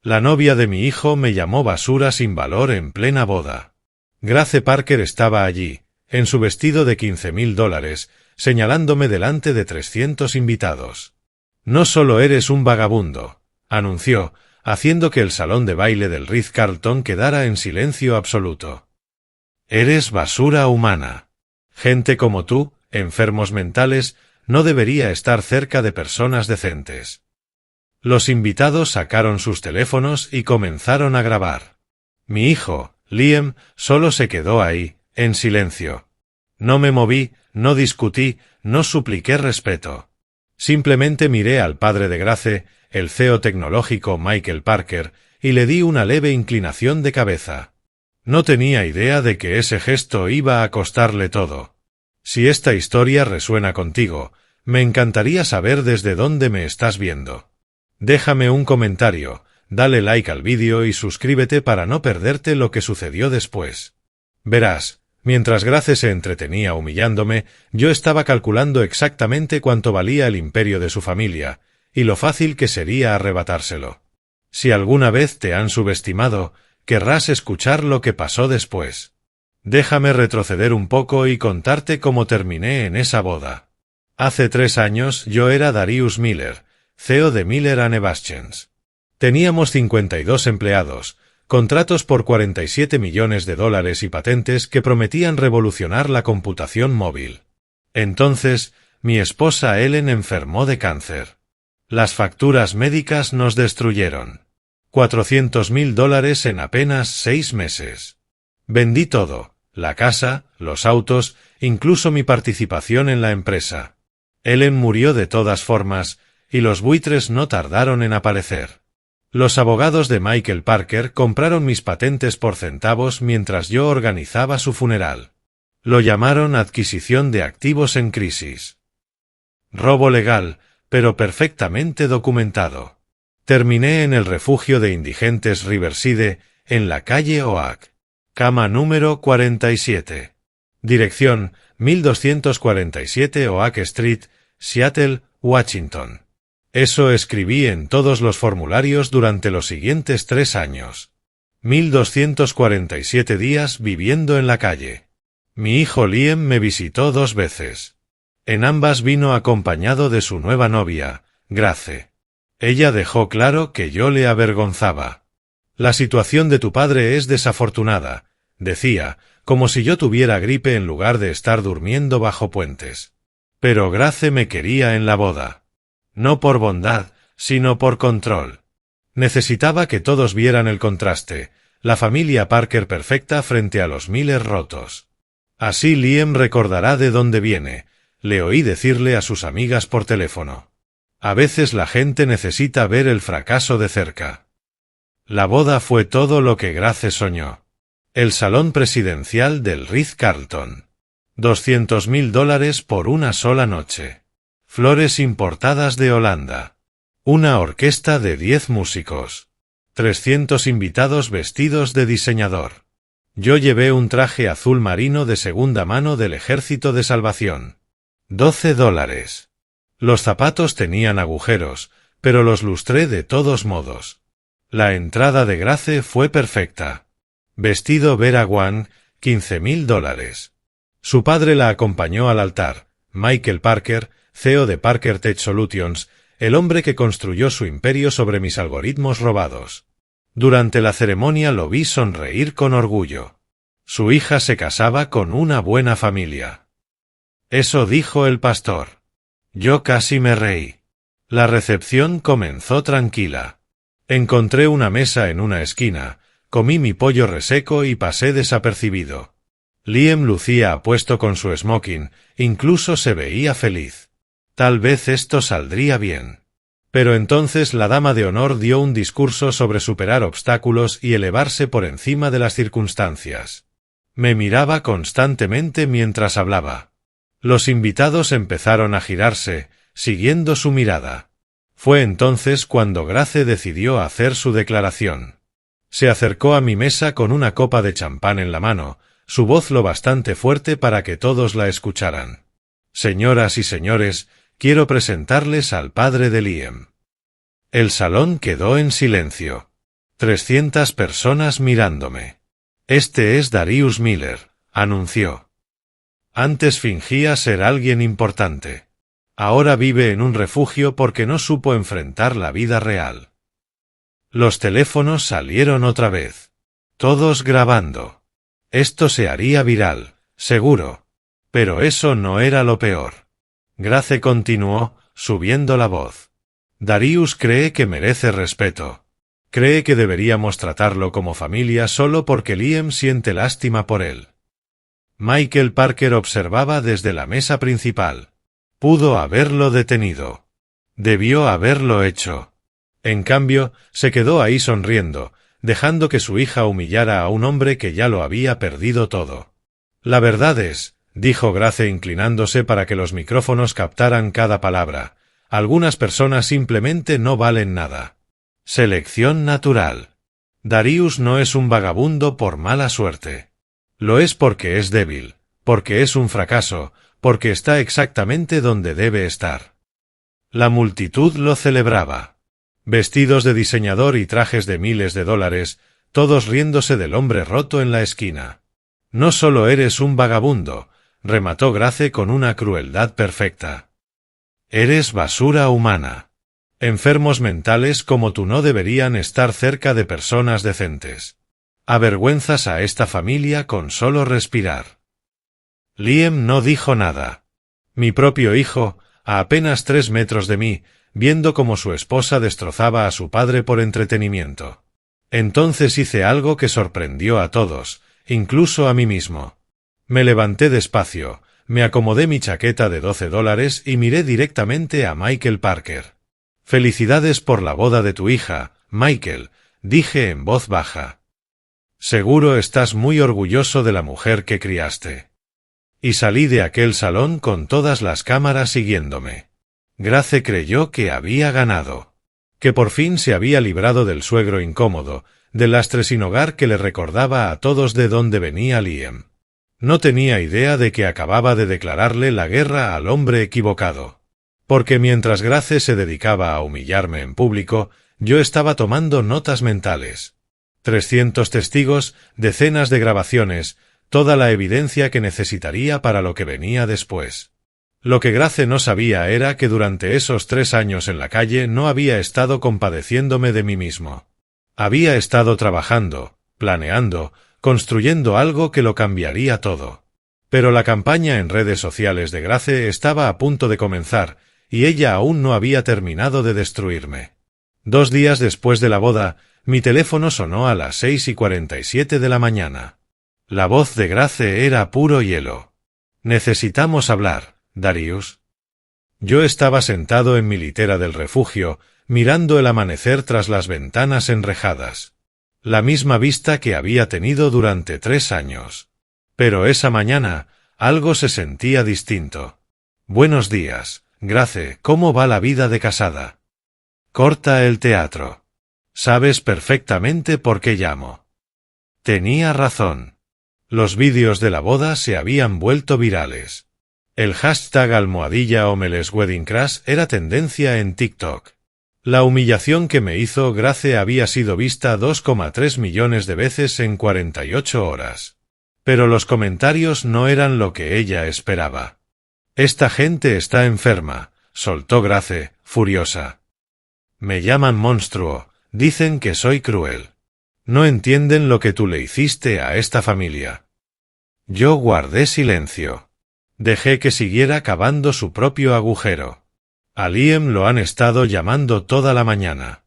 La novia de mi hijo me llamó basura sin valor en plena boda. Grace Parker estaba allí, en su vestido de $15,000, señalándome delante de 300 invitados. No solo eres un vagabundo, anunció, haciendo que el salón de baile del Ritz-Carlton quedara en silencio absoluto. Eres basura humana. Gente como tú, enfermos mentales, no debería estar cerca de personas decentes. Los invitados sacaron sus teléfonos y comenzaron a grabar. Mi hijo, Liam, solo se quedó ahí, en silencio. No me moví, no discutí, no supliqué respeto. Simplemente miré al padre de Grace, el CEO tecnológico Michael Parker, y le di una leve inclinación de cabeza. No tenía idea de que ese gesto iba a costarle todo. Si esta historia resuena contigo, me encantaría saber desde dónde me estás viendo. Déjame un comentario, dale like al vídeo y suscríbete para no perderte lo que sucedió después. Verás, mientras Grace se entretenía humillándome, yo estaba calculando exactamente cuánto valía el imperio de su familia, y lo fácil que sería arrebatárselo. Si alguna vez te han subestimado, querrás escuchar lo que pasó después. Déjame retroceder un poco y contarte cómo terminé en esa boda. Hace 3 años yo era Darius Miller, CEO de Miller & Baschens. Teníamos 52 empleados, contratos por $47 millones y patentes que prometían revolucionar la computación móvil. Entonces, mi esposa Ellen enfermó de cáncer. Las facturas médicas nos destruyeron. $400,000 en apenas 6 meses. Vendí todo, la casa, los autos, incluso mi participación en la empresa. Ellen murió de todas formas, y los buitres no tardaron en aparecer. Los abogados de Michael Parker compraron mis patentes por centavos mientras yo organizaba su funeral. Lo llamaron adquisición de activos en crisis. Robo legal, pero perfectamente documentado. Terminé en el refugio de indigentes Riverside, en la calle Oak. Cama número 47. Dirección, 1247 Oak Street, Seattle, Washington. Eso escribí en todos los formularios durante los siguientes 3 años. 1247 días viviendo en la calle. Mi hijo Liam me visitó 2 veces. En ambas vino acompañado de su nueva novia, Grace. Ella dejó claro que yo le avergonzaba. La situación de tu padre es desafortunada, decía, como si yo tuviera gripe en lugar de estar durmiendo bajo puentes. Pero Grace me quería en la boda. No por bondad, sino por control. Necesitaba que todos vieran el contraste, la familia Parker perfecta frente a los Miller rotos. Así Liam recordará de dónde viene, le oí decirle a sus amigas por teléfono. A veces la gente necesita ver el fracaso de cerca. La boda fue todo lo que Grace soñó. El salón presidencial del Ritz-Carlton. $200,000 por una sola noche. Flores importadas de Holanda. Una orquesta de 10 músicos. 300 invitados vestidos de diseñador. Yo llevé un traje azul marino de segunda mano del Ejército de Salvación. $12. Los zapatos tenían agujeros, pero los lustré de todos modos. La entrada de Grace fue perfecta. Vestido Vera Wang, $15,000. Su padre la acompañó al altar, Michael Parker, CEO de Parker Tech Solutions, el hombre que construyó su imperio sobre mis algoritmos robados. Durante la ceremonia lo vi sonreír con orgullo. Su hija se casaba con una buena familia. Eso dijo el pastor. Yo casi me reí. La recepción comenzó tranquila. Encontré una mesa en una esquina, comí mi pollo reseco y pasé desapercibido. Liam lucía apuesto con su smoking, incluso se veía feliz. Tal vez esto saldría bien. Pero entonces la dama de honor dio un discurso sobre superar obstáculos y elevarse por encima de las circunstancias. Me miraba constantemente mientras hablaba. Los invitados empezaron a girarse, siguiendo su mirada. Fue entonces cuando Grace decidió hacer su declaración. Se acercó a mi mesa con una copa de champán en la mano, su voz lo bastante fuerte para que todos la escucharan. Señoras y señores, quiero presentarles al padre de Liam. El salón quedó en silencio. 300 personas mirándome. Este es Darius Miller, anunció. Antes fingía ser alguien importante. Ahora vive en un refugio porque no supo enfrentar la vida real. Los teléfonos salieron otra vez. Todos grabando. Esto se haría viral, seguro. Pero eso no era lo peor. Grace continuó, subiendo la voz. Darius cree que merece respeto. Cree que deberíamos tratarlo como familia solo porque Liam siente lástima por él. Michael Parker observaba desde la mesa principal. Pudo haberlo detenido. Debió haberlo hecho. En cambio, se quedó ahí sonriendo, dejando que su hija humillara a un hombre que ya lo había perdido todo. La verdad es, dijo Grace inclinándose para que los micrófonos captaran cada palabra, algunas personas simplemente no valen nada. Selección natural. Darius no es un vagabundo por mala suerte. Lo es porque es débil, porque es un fracaso, porque está exactamente donde debe estar. La multitud lo celebraba. Vestidos de diseñador y trajes de miles de dólares, todos riéndose del hombre roto en la esquina. No solo eres un vagabundo, remató Grace con una crueldad perfecta. Eres basura humana. Enfermos mentales como tú no deberían estar cerca de personas decentes. Avergüenzas a esta familia con solo respirar. Liam no dijo nada. Mi propio hijo, a apenas 3 metros de mí, viendo cómo su esposa destrozaba a su padre por entretenimiento. Entonces hice algo que sorprendió a todos, incluso a mí mismo. Me levanté despacio, me acomodé mi chaqueta de $12 y miré directamente a Michael Parker. Felicidades por la boda de tu hija, Michael, dije en voz baja. Seguro estás muy orgulloso de la mujer que criaste. Y salí de aquel salón con todas las cámaras siguiéndome. Grace creyó que había ganado. Que por fin se había librado del suegro incómodo, del lastre sin hogar que le recordaba a todos de dónde venía Liam. No tenía idea de que acababa de declararle la guerra al hombre equivocado. Porque mientras Grace se dedicaba a humillarme en público, yo estaba tomando notas mentales. 300 testigos, decenas de grabaciones, toda la evidencia que necesitaría para lo que venía después. Lo que Grace no sabía era que durante esos 3 años en la calle no había estado compadeciéndome de mí mismo. Había estado trabajando, planeando, construyendo algo que lo cambiaría todo. Pero la campaña en redes sociales de Grace estaba a punto de comenzar, y ella aún no había terminado de destruirme. 2 días después de la boda, mi teléfono sonó a las 6:47 de la mañana. La voz de Grace era puro hielo. Necesitamos hablar, Darius. Yo estaba sentado en mi litera del refugio, mirando el amanecer tras las ventanas enrejadas. La misma vista que había tenido durante 3 años. Pero esa mañana, algo se sentía distinto. Buenos días, Grace, ¿cómo va la vida de casada? Corta el teatro. Sabes perfectamente por qué llamo. Tenía razón. Los vídeos de la boda se habían vuelto virales. El hashtag #HomelessWeddingCrash era tendencia en TikTok. La humillación que me hizo Grace había sido vista 2,3 millones de veces en 48 horas. Pero los comentarios no eran lo que ella esperaba. Esta gente está enferma, soltó Grace, furiosa. Me llaman monstruo, dicen que soy cruel. No entienden lo que tú le hiciste a esta familia. Yo guardé silencio. Dejé que siguiera cavando su propio agujero. A Liam lo han estado llamando toda la mañana.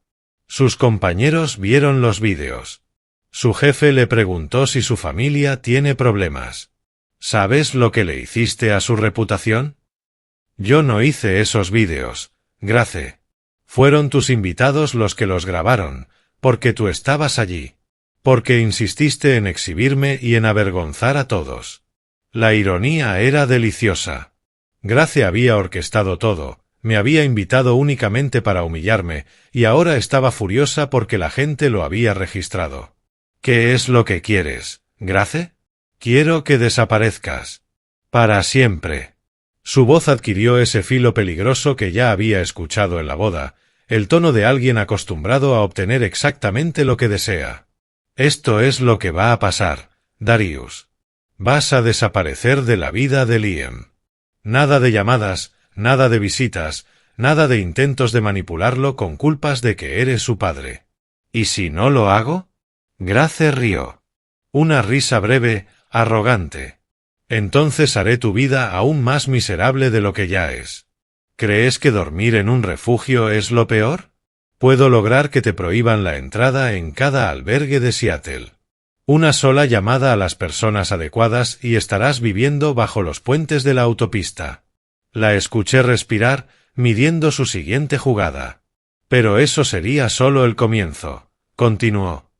Sus compañeros vieron los vídeos. Su jefe le preguntó si su familia tiene problemas. ¿Sabes lo que le hiciste a su reputación? Yo no hice esos vídeos, Grace. Fueron tus invitados los que los grabaron, porque tú estabas allí. Porque insististe en exhibirme y en avergonzar a todos. La ironía era deliciosa. Grace había orquestado todo, me había invitado únicamente para humillarme, y ahora estaba furiosa porque la gente lo había registrado. ¿Qué es lo que quieres, Grace? Quiero que desaparezcas. Para siempre. Su voz adquirió ese filo peligroso que ya había escuchado en la boda, el tono de alguien acostumbrado a obtener exactamente lo que desea. Esto es lo que va a pasar, Darius. Vas a desaparecer de la vida de Liam. Nada de llamadas, nada de visitas, nada de intentos de manipularlo con culpas de que eres su padre. ¿Y si no lo hago? Grace rió. Una risa breve, arrogante. Entonces haré tu vida aún más miserable de lo que ya es. ¿Crees que dormir en un refugio es lo peor? Puedo lograr que te prohíban la entrada en cada albergue de Seattle. Una sola llamada a las personas adecuadas y estarás viviendo bajo los puentes de la autopista. La escuché respirar, midiendo su siguiente jugada. Pero eso sería solo el comienzo, continuó.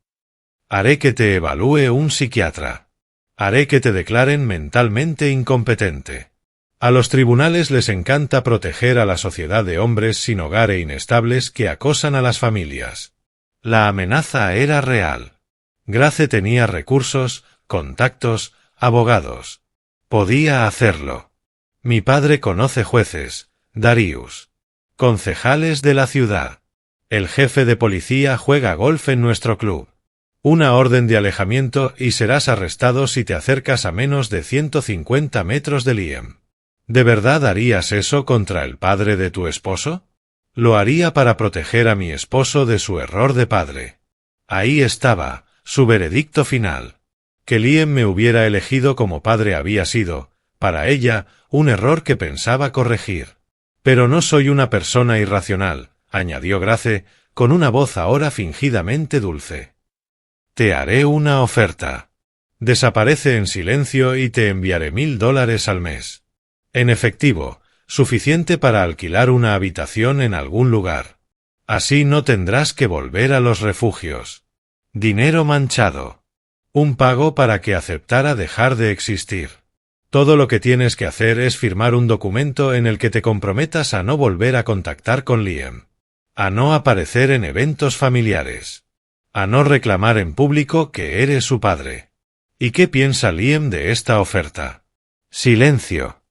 Haré que te evalúe un psiquiatra. Haré que te declaren mentalmente incompetente. A los tribunales les encanta proteger a la sociedad de hombres sin hogar e inestables que acosan a las familias. La amenaza era real. Grace tenía recursos, contactos, abogados. Podía hacerlo. Mi padre conoce jueces, Darius. Concejales de la ciudad. El jefe de policía juega golf en nuestro club. Una orden de alejamiento y serás arrestado si te acercas a menos de 150 metros de Liam. ¿De verdad harías eso contra el padre de tu esposo? Lo haría para proteger a mi esposo de su error de padre. Ahí estaba, su veredicto final. Que Liam me hubiera elegido como padre había sido, para ella, un error que pensaba corregir. Pero no soy una persona irracional, añadió Grace, con una voz ahora fingidamente dulce. Te haré una oferta. Desaparece en silencio y te enviaré $1000 al mes. En efectivo, suficiente para alquilar una habitación en algún lugar. Así no tendrás que volver a los refugios. Dinero manchado. Un pago para que aceptara dejar de existir. Todo lo que tienes que hacer es firmar un documento en el que te comprometas a no volver a contactar con Liam. A no aparecer en eventos familiares. A no reclamar en público que eres su padre. ¿Y qué piensa Liam de esta oferta? Silencio.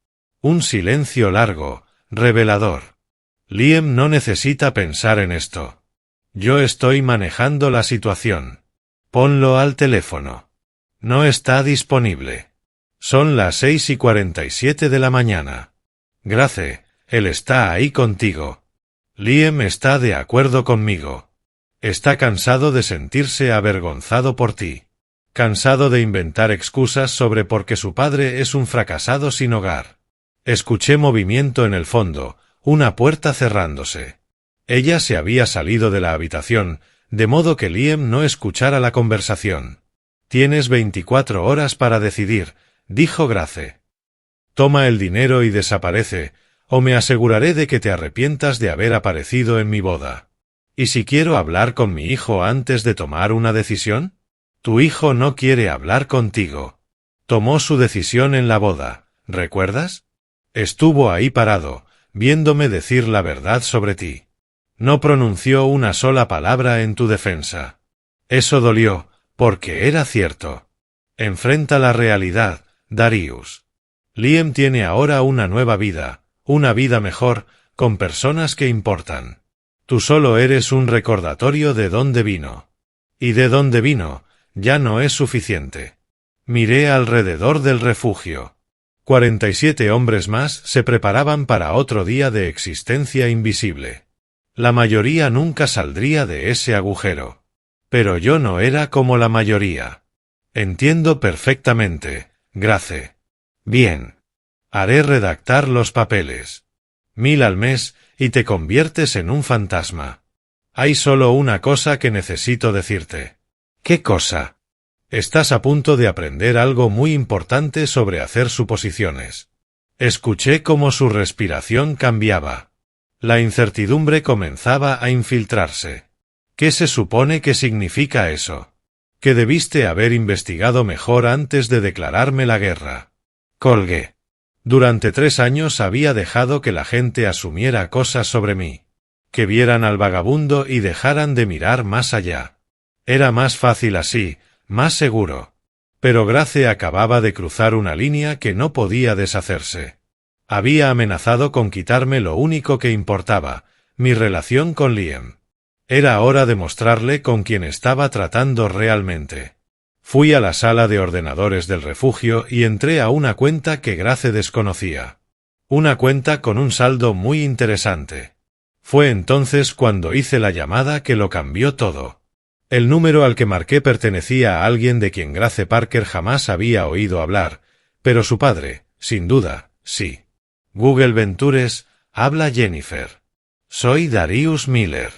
Un silencio largo, revelador. Liam no necesita pensar en esto. Yo estoy manejando la situación. Ponlo al teléfono. No está disponible. Son las 6:47 de la mañana. Grace, él está ahí contigo. Liam está de acuerdo conmigo. Está cansado de sentirse avergonzado por ti. Cansado de inventar excusas sobre por qué su padre es un fracasado sin hogar. Escuché movimiento en el fondo, una puerta cerrándose. Ella se había salido de la habitación, de modo que Liam no escuchara la conversación. Tienes 24 horas para decidir, dijo Grace. Toma el dinero y desaparece, o me aseguraré de que te arrepientas de haber aparecido en mi boda. ¿Y si quiero hablar con mi hijo antes de tomar una decisión? Tu hijo no quiere hablar contigo. Tomó su decisión en la boda, ¿recuerdas? Estuvo ahí parado, viéndome decir la verdad sobre ti. No pronunció una sola palabra en tu defensa. Eso dolió, porque era cierto. Enfrenta la realidad, Darius. Liam tiene ahora una nueva vida, una vida mejor, con personas que importan. Tú solo eres un recordatorio de dónde vino. Y de dónde vino, ya no es suficiente. Miré alrededor del refugio. 47 hombres más se preparaban para otro día de existencia invisible. La mayoría nunca saldría de ese agujero. Pero yo no era como la mayoría. Entiendo perfectamente, Grace. Bien. Haré redactar los papeles. 1000 al mes y te conviertes en un fantasma. Hay solo una cosa que necesito decirte. ¿Qué cosa? Estás a punto de aprender algo muy importante sobre hacer suposiciones. Escuché cómo su respiración cambiaba. La incertidumbre comenzaba a infiltrarse. ¿Qué se supone que significa eso? Que debiste haber investigado mejor antes de declararme la guerra. Colgué. Durante 3 años había dejado que la gente asumiera cosas sobre mí. Que vieran al vagabundo y dejaran de mirar más allá. Era más fácil así, más seguro. Pero Grace acababa de cruzar una línea que no podía deshacerse. Había amenazado con quitarme lo único que importaba, mi relación con Liam. Era hora de mostrarle con quién estaba tratando realmente. Fui a la sala de ordenadores del refugio y entré a una cuenta que Grace desconocía. Una cuenta con un saldo muy interesante. Fue entonces cuando hice la llamada que lo cambió todo. El número al que marqué pertenecía a alguien de quien Grace Parker jamás había oído hablar, pero su padre, sin duda, sí. Google Ventures, habla Jennifer. Soy Darius Miller.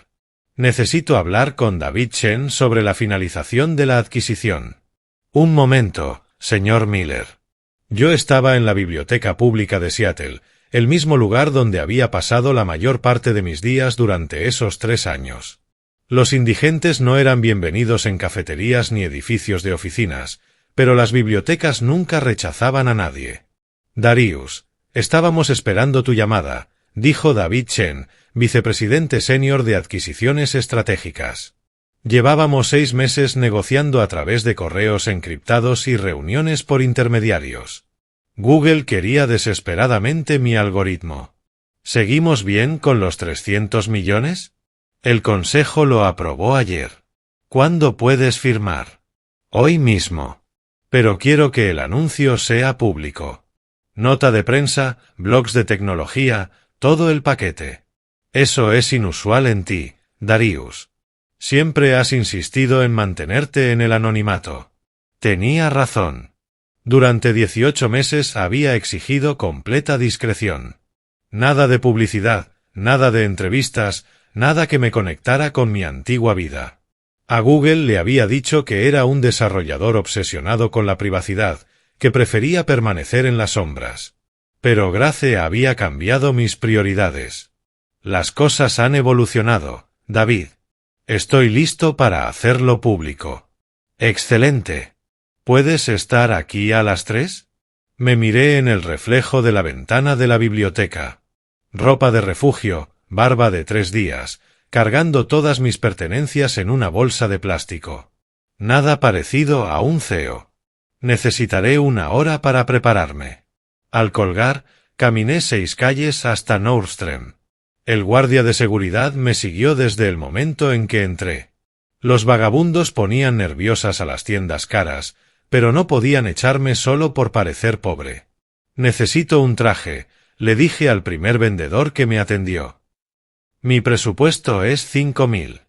Necesito hablar con David Chen sobre la finalización de la adquisición. Un momento, señor Miller. Yo estaba en la biblioteca pública de Seattle, el mismo lugar donde había pasado la mayor parte de mis días durante esos 3 años. Los indigentes no eran bienvenidos en cafeterías ni edificios de oficinas, pero las bibliotecas nunca rechazaban a nadie. Darius, estábamos esperando tu llamada, dijo David Chen, vicepresidente senior de adquisiciones estratégicas. Llevábamos 6 meses negociando a través de correos encriptados y reuniones por intermediarios. Google quería desesperadamente mi algoritmo. ¿Seguimos bien con los 300 millones? El consejo lo aprobó ayer. ¿Cuándo puedes firmar? Hoy mismo. Pero quiero que el anuncio sea público. Nota de prensa, blogs de tecnología, todo el paquete. Eso es inusual en ti, Darius. Siempre has insistido en mantenerte en el anonimato. Tenía razón. Durante 18 meses había exigido completa discreción. Nada de publicidad, nada de entrevistas, nada que me conectara con mi antigua vida. A Google le había dicho que era un desarrollador obsesionado con la privacidad, que prefería permanecer en las sombras. Pero Grace había cambiado mis prioridades. Las cosas han evolucionado, David. Estoy listo para hacerlo público. Excelente. ¿Puedes estar aquí a las 3? Me miré en el reflejo de la ventana de la biblioteca. Ropa de refugio, barba de 3 días, cargando todas mis pertenencias en una bolsa de plástico. Nada parecido a un CEO. Necesitaré 1 hora para prepararme. Al colgar, caminé 6 calles hasta Nordstrom. El guardia de seguridad me siguió desde el momento en que entré. Los vagabundos ponían nerviosas a las tiendas caras, pero no podían echarme solo por parecer pobre. Necesito un traje, le dije al primer vendedor que me atendió. Mi presupuesto es 5.000.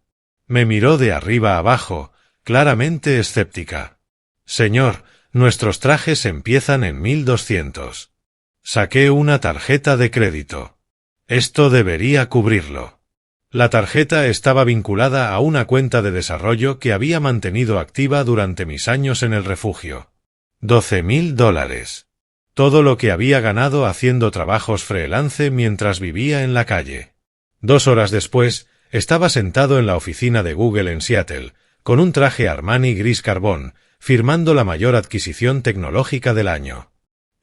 Me miró de arriba abajo, claramente escéptica. Señor, nuestros trajes empiezan en 1.200. Saqué una tarjeta de crédito. Esto debería cubrirlo. La tarjeta estaba vinculada a una cuenta de desarrollo que había mantenido activa durante mis años en el refugio. $12.000. Todo lo que había ganado haciendo trabajos freelance mientras vivía en la calle. 2 horas después, estaba sentado en la oficina de Google en Seattle, con un traje Armani gris carbón, firmando la mayor adquisición tecnológica del año.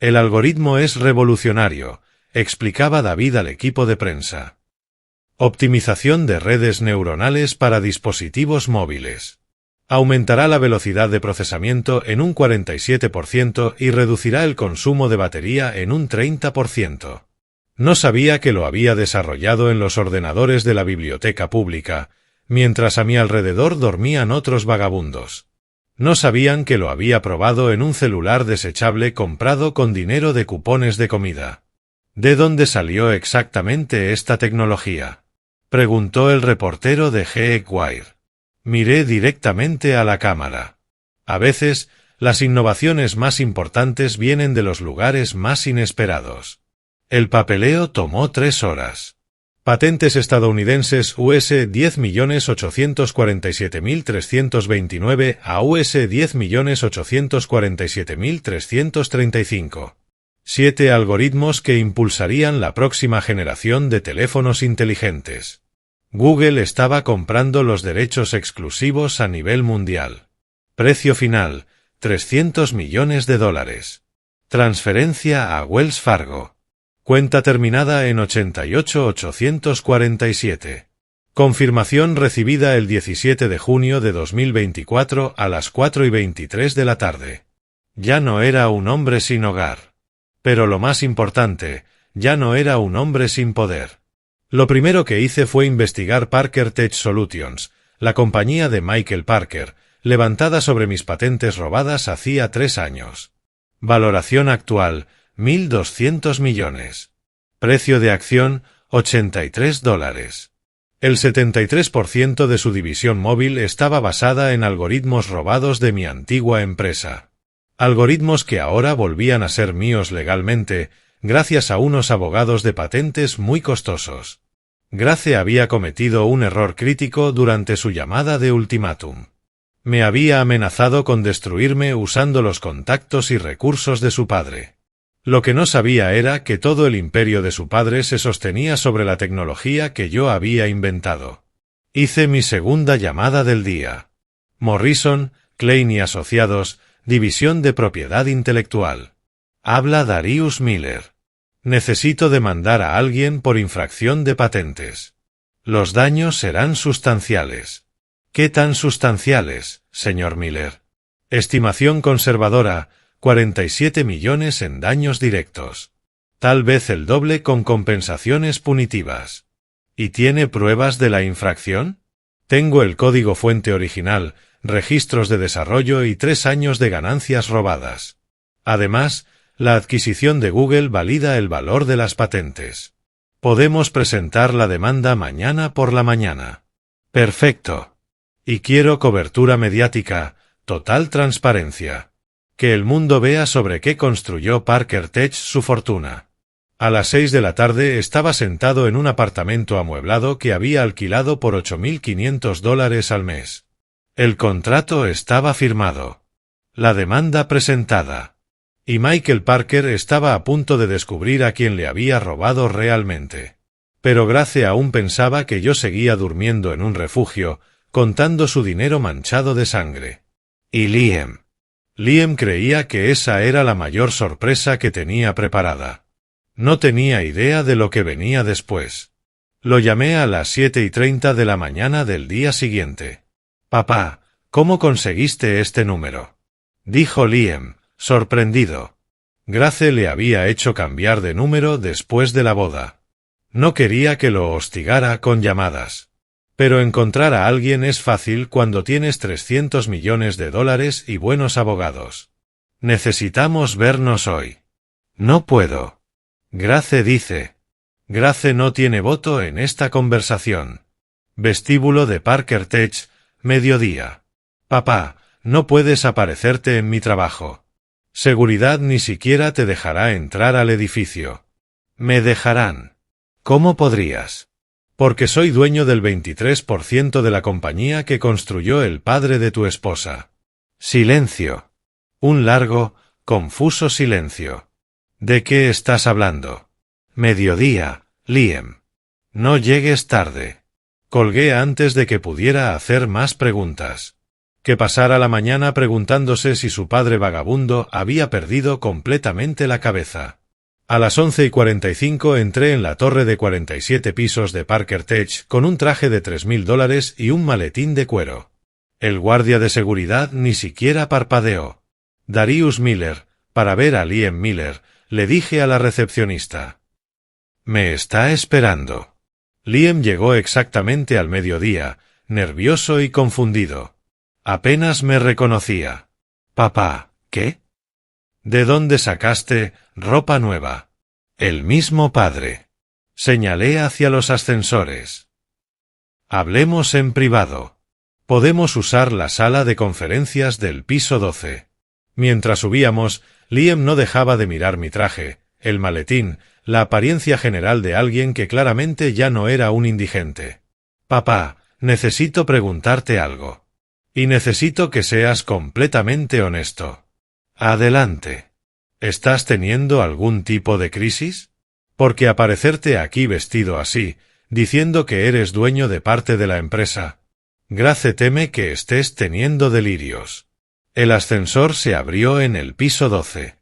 El algoritmo es revolucionario, explicaba David al equipo de prensa. Optimización de redes neuronales para dispositivos móviles. Aumentará la velocidad de procesamiento en un 47% y reducirá el consumo de batería en un 30%. No sabía que lo había desarrollado en los ordenadores de la biblioteca pública, mientras a mi alrededor dormían otros vagabundos. No sabían que lo había probado en un celular desechable comprado con dinero de cupones de comida. ¿De dónde salió exactamente esta tecnología?, preguntó el reportero de GeekWire. Miré directamente a la cámara. A veces, las innovaciones más importantes vienen de los lugares más inesperados. El papeleo tomó 3 horas. Patentes estadounidenses US 10.847.329 a US 10.847.335. 7 algoritmos que impulsarían la próxima generación de teléfonos inteligentes. Google estaba comprando los derechos exclusivos a nivel mundial. Precio final, $300 millones. Transferencia a Wells Fargo. Cuenta terminada en 88.847. Confirmación recibida el 17 de junio de 2024 a las 4:23 de la tarde. Ya no era un hombre sin hogar. Pero lo más importante, ya no era un hombre sin poder. Lo primero que hice fue investigar Parker Tech Solutions, la compañía de Michael Parker, levantada sobre mis patentes robadas hacía 3 años. Valoración actual, $1.200 millones. Precio de acción, $83. El 73% de su división móvil estaba basada en algoritmos robados de mi antigua empresa. Algoritmos que ahora volvían a ser míos legalmente, gracias a unos abogados de patentes muy costosos. Grace había cometido un error crítico durante su llamada de ultimátum. Me había amenazado con destruirme usando los contactos y recursos de su padre. Lo que no sabía era que todo el imperio de su padre se sostenía sobre la tecnología que yo había inventado. Hice mi segunda llamada del día. Morrison, Klein y Asociados, División de Propiedad Intelectual. Habla Darius Miller. Necesito demandar a alguien por infracción de patentes. Los daños serán sustanciales. ¿Qué tan sustanciales, señor Miller? Estimación conservadora, 47 millones en daños directos. Tal vez el doble con compensaciones punitivas. ¿Y tiene pruebas de la infracción? Tengo el código fuente original, registros de desarrollo y 3 años de ganancias robadas. Además, la adquisición de Google valida el valor de las patentes. Podemos presentar la demanda mañana por la mañana. Perfecto. Y quiero cobertura mediática, total transparencia. Que el mundo vea sobre qué construyó Parker Tech su fortuna. A las 6 de la tarde estaba sentado en un apartamento amueblado que había alquilado por $8.500 al mes. El contrato estaba firmado. La demanda presentada. Y Michael Parker estaba a punto de descubrir a quien le había robado realmente. Pero Grace aún pensaba que yo seguía durmiendo en un refugio, contando su dinero manchado de sangre. Y Liam. Liam creía que esa era la mayor sorpresa que tenía preparada. No tenía idea de lo que venía después. Lo llamé a las 7:30 de la mañana del día siguiente. «Papá, ¿cómo conseguiste este número?», dijo Liam, sorprendido. Grace le había hecho cambiar de número después de la boda. No quería que lo hostigara con llamadas. Pero encontrar a alguien es fácil cuando tienes $300 millones y buenos abogados. Necesitamos vernos hoy. No puedo. Grace dice. Grace no tiene voto en esta conversación. Vestíbulo de Parker Tech, mediodía. Papá, no puedes aparecerte en mi trabajo. Seguridad ni siquiera te dejará entrar al edificio. Me dejarán. ¿Cómo podrías? Porque soy dueño del 23% de la compañía que construyó el padre de tu esposa. Silencio. Un largo, confuso silencio. ¿De qué estás hablando? Mediodía, Liam. No llegues tarde. Colgué antes de que pudiera hacer más preguntas. Que pasara la mañana preguntándose si su padre vagabundo había perdido completamente la cabeza. A las 11:45 entré en la torre de 47 pisos de Parker Tech con un traje de $3.000 y un maletín de cuero. El guardia de seguridad ni siquiera parpadeó. Darius Miller, para ver a Liam Miller, le dije a la recepcionista. Me está esperando. Liam llegó exactamente al mediodía, nervioso y confundido. Apenas me reconocía. Papá, ¿qué? ¿De dónde sacaste ropa nueva? El mismo padre. Señalé hacia los ascensores. Hablemos en privado. Podemos usar la sala de conferencias del piso 12. Mientras subíamos, Liam no dejaba de mirar mi traje, el maletín, la apariencia general de alguien que claramente ya no era un indigente. Papá, necesito preguntarte algo. Y necesito que seas completamente honesto. Adelante. ¿Estás teniendo algún tipo de crisis? Porque aparecerte aquí vestido así, diciendo que eres dueño de parte de la empresa. Grace teme que estés teniendo delirios. El ascensor se abrió en el piso 12.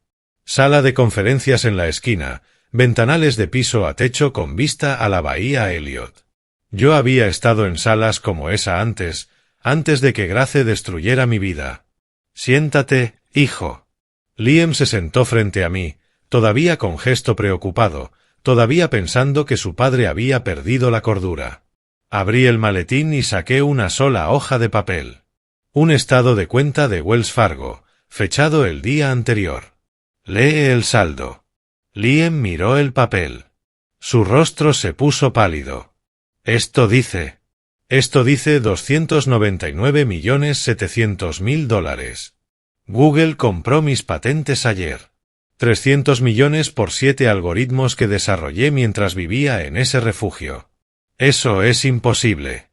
Sala de conferencias en la esquina, ventanales de piso a techo con vista a la bahía Elliot. Yo había estado en salas como esa antes de que Grace destruyera mi vida. Siéntate, hijo. Liam se sentó frente a mí, todavía con gesto preocupado, todavía pensando que su padre había perdido la cordura. Abrí el maletín y saqué una sola hoja de papel. Un estado de cuenta de Wells Fargo, fechado el día anterior. Lee el saldo. Liam miró el papel. Su rostro se puso pálido. Esto dice 299.700.000 dólares. Google compró mis patentes ayer. 300 millones por 7 algoritmos que desarrollé mientras vivía en ese refugio. Eso es imposible.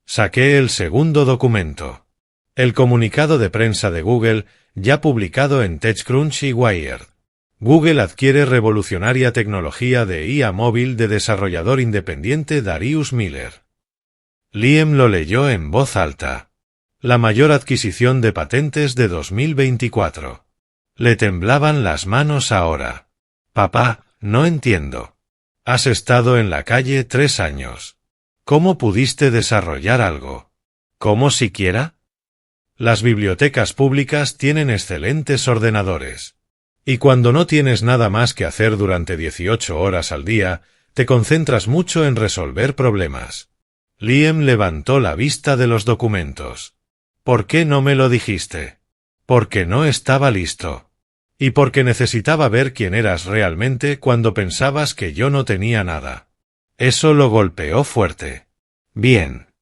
Saqué el segundo documento. El comunicado de prensa de Google, ya publicado en TechCrunch y Wired. Google adquiere revolucionaria tecnología de IA móvil de desarrollador independiente Darius Miller. Liam lo leyó en voz alta. La mayor adquisición de patentes de 2024. Le temblaban las manos ahora. Papá, no entiendo. Has estado en la calle 3 años. ¿Cómo pudiste desarrollar algo? ¿Cómo siquiera? Las bibliotecas públicas tienen excelentes ordenadores. Y cuando no tienes nada más que hacer durante 18 horas al día, te concentras mucho en resolver problemas. Liam levantó la vista de los documentos. ¿Por qué no me lo dijiste? Porque no estaba listo. Y porque necesitaba ver quién eras realmente cuando pensabas que yo no tenía nada. Eso lo golpeó fuerte. Bien.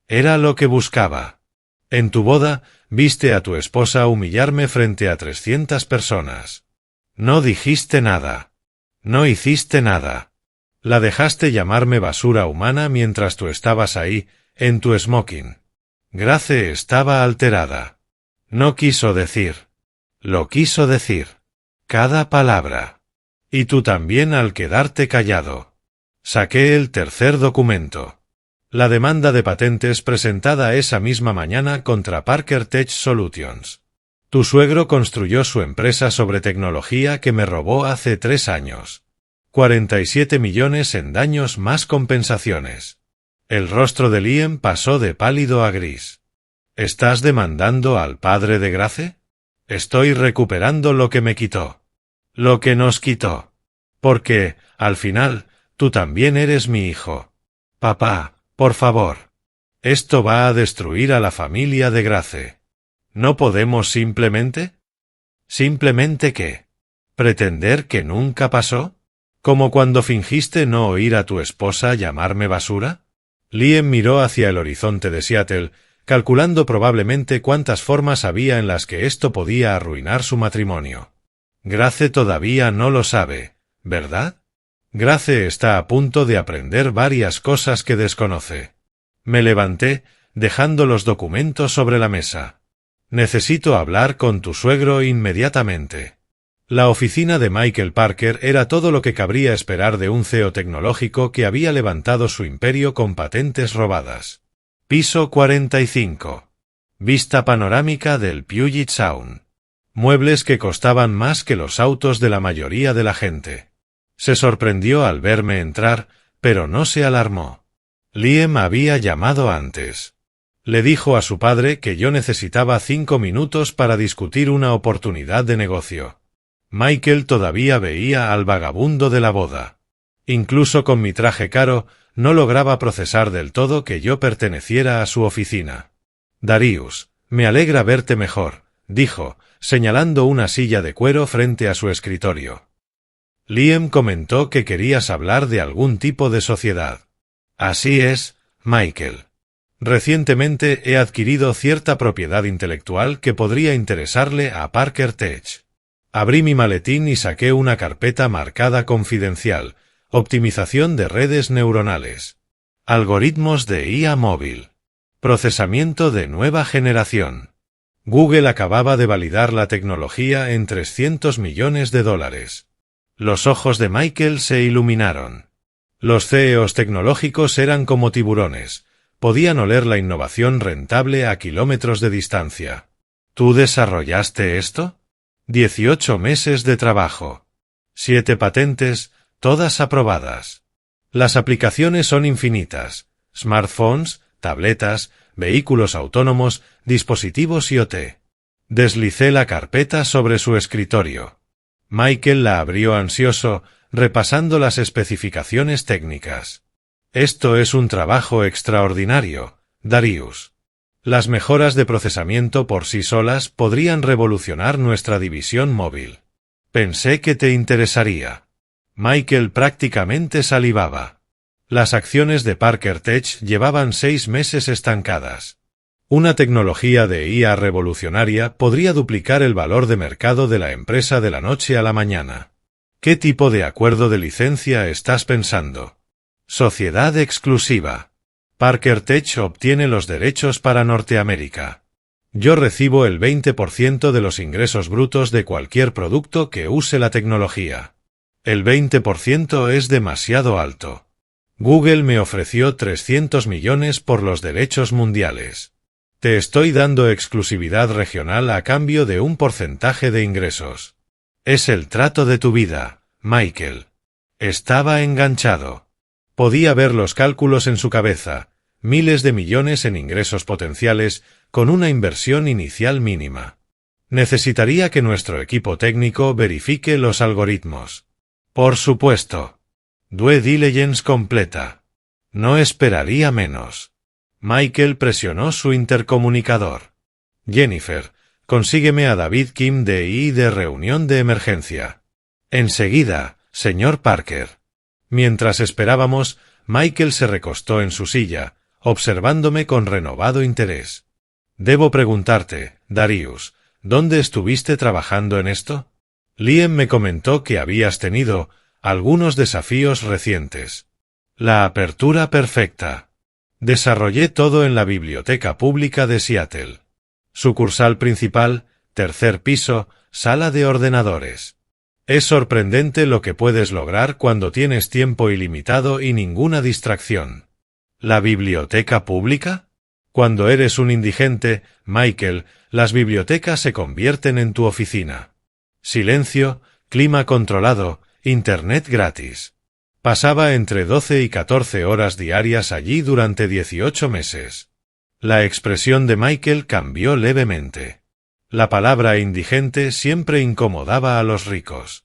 Era lo que buscaba. En tu boda, viste a tu esposa humillarme frente a 300 personas. No dijiste nada. No hiciste nada. La dejaste llamarme basura humana mientras tú estabas ahí, en tu smoking. Grace estaba alterada. No quiso decir. Lo quiso decir. Cada palabra. Y tú también al quedarte callado. Saqué el tercer documento. La demanda de patentes presentada esa misma mañana contra Parker Tech Solutions. Tu suegro construyó su empresa sobre tecnología que me robó hace 3 años. 47 millones en daños más compensaciones. El rostro de Liam pasó de pálido a gris. ¿Estás demandando al padre de Grace? Estoy recuperando lo que me quitó. Lo que nos quitó. Porque, al final, tú también eres mi hijo. Papá, por favor. Esto va a destruir a la familia de Grace. ¿No podemos simplemente? ¿Simplemente qué? ¿Pretender que nunca pasó? ¿Como cuando fingiste no oír a tu esposa llamarme basura? Liam miró hacia el horizonte de Seattle, calculando probablemente cuántas formas había en las que esto podía arruinar su matrimonio. Grace todavía no lo sabe, ¿verdad? Grace está a punto de aprender varias cosas que desconoce. Me levanté, dejando los documentos sobre la mesa. Necesito hablar con tu suegro inmediatamente. La oficina de Michael Parker era todo lo que cabría esperar de un CEO tecnológico que había levantado su imperio con patentes robadas. Piso 45. Vista panorámica del Puget Sound. Muebles que costaban más que los autos de la mayoría de la gente. Se sorprendió al verme entrar, pero no se alarmó. Liam había llamado antes. Le dijo a su padre que yo necesitaba 5 minutos para discutir una oportunidad de negocio. Michael todavía veía al vagabundo de la boda. Incluso con mi traje caro, no lograba procesar del todo que yo perteneciera a su oficina. Darius, me alegra verte mejor, dijo, señalando una silla de cuero frente a su escritorio. Liam comentó que querías hablar de algún tipo de sociedad. Así es, Michael. Recientemente he adquirido cierta propiedad intelectual que podría interesarle a Parker Tech. Abrí mi maletín y saqué una carpeta marcada confidencial, optimización de redes neuronales. Algoritmos de IA móvil. Procesamiento de nueva generación. Google acababa de validar la tecnología en $300 millones. Los ojos de Michael se iluminaron. Los CEOs tecnológicos eran como tiburones. Podían oler la innovación rentable a kilómetros de distancia. ¿Tú desarrollaste esto? 18 meses de trabajo. 7 patentes, todas aprobadas. Las aplicaciones son infinitas. Smartphones, tabletas, vehículos autónomos, dispositivos IoT. Deslicé la carpeta sobre su escritorio. Michael la abrió ansioso, repasando las especificaciones técnicas. Esto es un trabajo extraordinario, Darius. Las mejoras de procesamiento por sí solas podrían revolucionar nuestra división móvil. Pensé que te interesaría. Michael prácticamente salivaba. Las acciones de Parker Tech llevaban 6 meses estancadas. Una tecnología de IA revolucionaria podría duplicar el valor de mercado de la empresa de la noche a la mañana. ¿Qué tipo de acuerdo de licencia estás pensando? Sociedad exclusiva. Parker Tech obtiene los derechos para Norteamérica. Yo recibo el 20% de los ingresos brutos de cualquier producto que use la tecnología. El 20% es demasiado alto. Google me ofreció 300 millones por los derechos mundiales. Te estoy dando exclusividad regional a cambio de un porcentaje de ingresos. Es el trato de tu vida, Michael. Estaba enganchado. Podía ver los cálculos en su cabeza, miles de millones en ingresos potenciales con una inversión inicial mínima. Necesitaría que nuestro equipo técnico verifique los algoritmos. Por supuesto. Due diligence completa. No esperaría menos. Michael presionó su intercomunicador. Jennifer, consígueme a David Kim de I de reunión de emergencia. Enseguida, señor Parker. Mientras esperábamos, Michael se recostó en su silla, observándome con renovado interés. Debo preguntarte, Darius, ¿dónde estuviste trabajando en esto? Liam me comentó que habías tenido algunos desafíos recientes. La apertura perfecta. Desarrollé todo en la Biblioteca Pública de Seattle. Sucursal principal, tercer piso, sala de ordenadores. Es sorprendente lo que puedes lograr cuando tienes tiempo ilimitado y ninguna distracción. ¿La biblioteca pública? Cuando eres un indigente, Michael, las bibliotecas se convierten en tu oficina. Silencio, clima controlado, internet gratis. Pasaba entre 12 y 14 horas diarias allí durante 18 meses. La expresión de Michael cambió levemente. La palabra indigente siempre incomodaba a los ricos.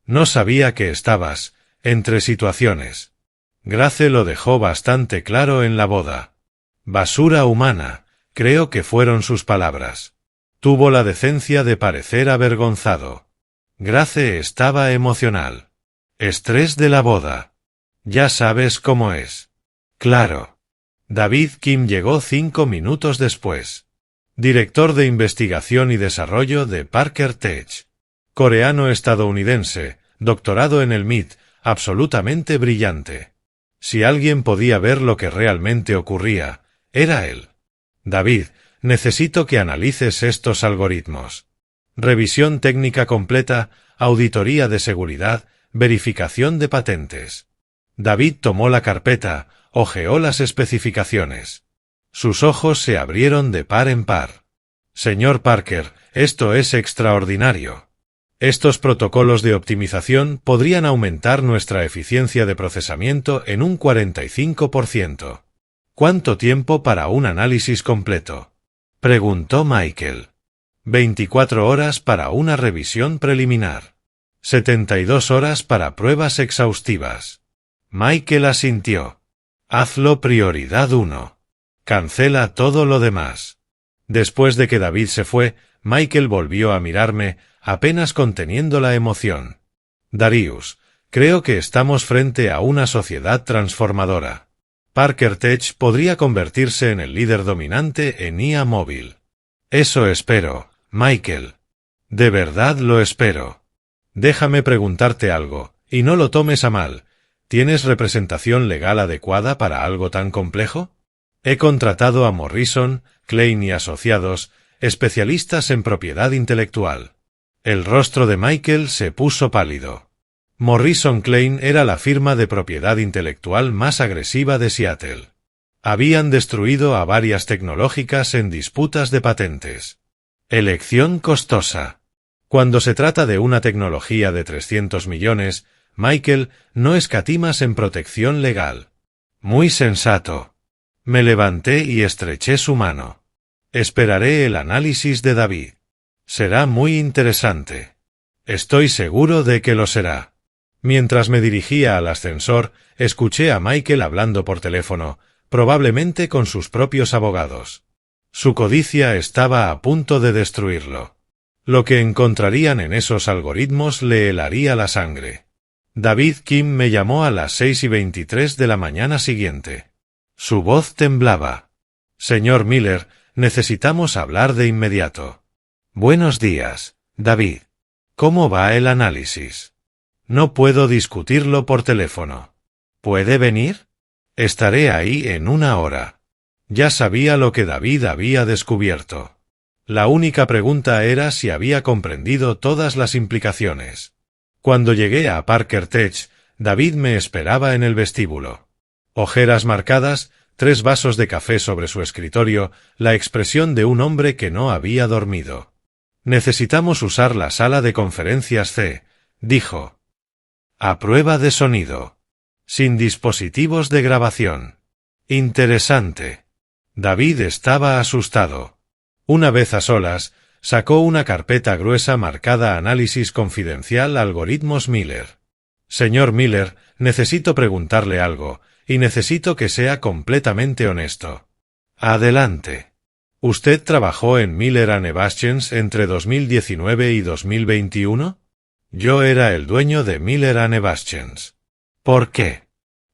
No sabía que estabas entre situaciones. Grace lo dejó bastante claro en la boda. Basura humana, creo que fueron sus palabras. Tuvo la decencia de parecer avergonzado. Grace estaba emocional. Estrés de la boda. Ya sabes cómo es. Claro. David Kim llegó 5 minutos después. Director de Investigación y Desarrollo de Parker Tech. Coreano-estadounidense, doctorado en el MIT, absolutamente brillante. Si alguien podía ver lo que realmente ocurría, era él. David, necesito que analices estos algoritmos. Revisión técnica completa, auditoría de seguridad, verificación de patentes. David tomó la carpeta, hojeó las especificaciones. Sus ojos se abrieron de par en par. Señor Parker, esto es extraordinario. Estos protocolos de optimización podrían aumentar nuestra eficiencia de procesamiento en un 45%. ¿Cuánto tiempo para un análisis completo? Preguntó Michael. 24 horas para una revisión preliminar. 72 horas para pruebas exhaustivas. Michael asintió. Hazlo prioridad 1. Cancela todo lo demás. Después de que David se fue, Michael volvió a mirarme, apenas conteniendo la emoción. Darius, creo que estamos frente a una sociedad transformadora. Parker Tech podría convertirse en el líder dominante en IA móvil. Eso espero, Michael. De verdad lo espero. Déjame preguntarte algo, y no lo tomes a mal. ¿Tienes representación legal adecuada para algo tan complejo? He contratado a Morrison, Klein y Asociados, especialistas en propiedad intelectual. El rostro de Michael se puso pálido. Morrison Klein era la firma de propiedad intelectual más agresiva de Seattle. Habían destruido a varias tecnológicas en disputas de patentes. Elección costosa. Cuando se trata de una tecnología de 300 millones, Michael, no escatimas en protección legal. Muy sensato. Me levanté y estreché su mano. Esperaré el análisis de David. Será muy interesante. Estoy seguro de que lo será. Mientras me dirigía al ascensor, escuché a Michael hablando por teléfono, probablemente con sus propios abogados. Su codicia estaba a punto de destruirlo. Lo que encontrarían en esos algoritmos le helaría la sangre. David Kim me llamó a las 6:23 de la mañana siguiente. Su voz temblaba. Señor Miller, necesitamos hablar de inmediato. Buenos días, David. ¿Cómo va el análisis? No puedo discutirlo por teléfono. ¿Puede venir? Estaré ahí en 1 hora. Ya sabía lo que David había descubierto. La única pregunta era si había comprendido todas las implicaciones. Cuando llegué a Parker Tech, David me esperaba en el vestíbulo. Ojeras marcadas, 3 vasos de café sobre su escritorio, la expresión de un hombre que no había dormido. Necesitamos usar la sala de conferencias C, dijo. A prueba de sonido. Sin dispositivos de grabación. Interesante. David estaba asustado. Una vez a solas, sacó una carpeta gruesa marcada Análisis confidencial Algoritmos Miller. Señor Miller, necesito preguntarle algo, y necesito que sea completamente honesto. Adelante. ¿Usted trabajó en Miller & Bastians entre 2019 y 2021? Yo era el dueño de Miller & Bastians. ¿Por qué?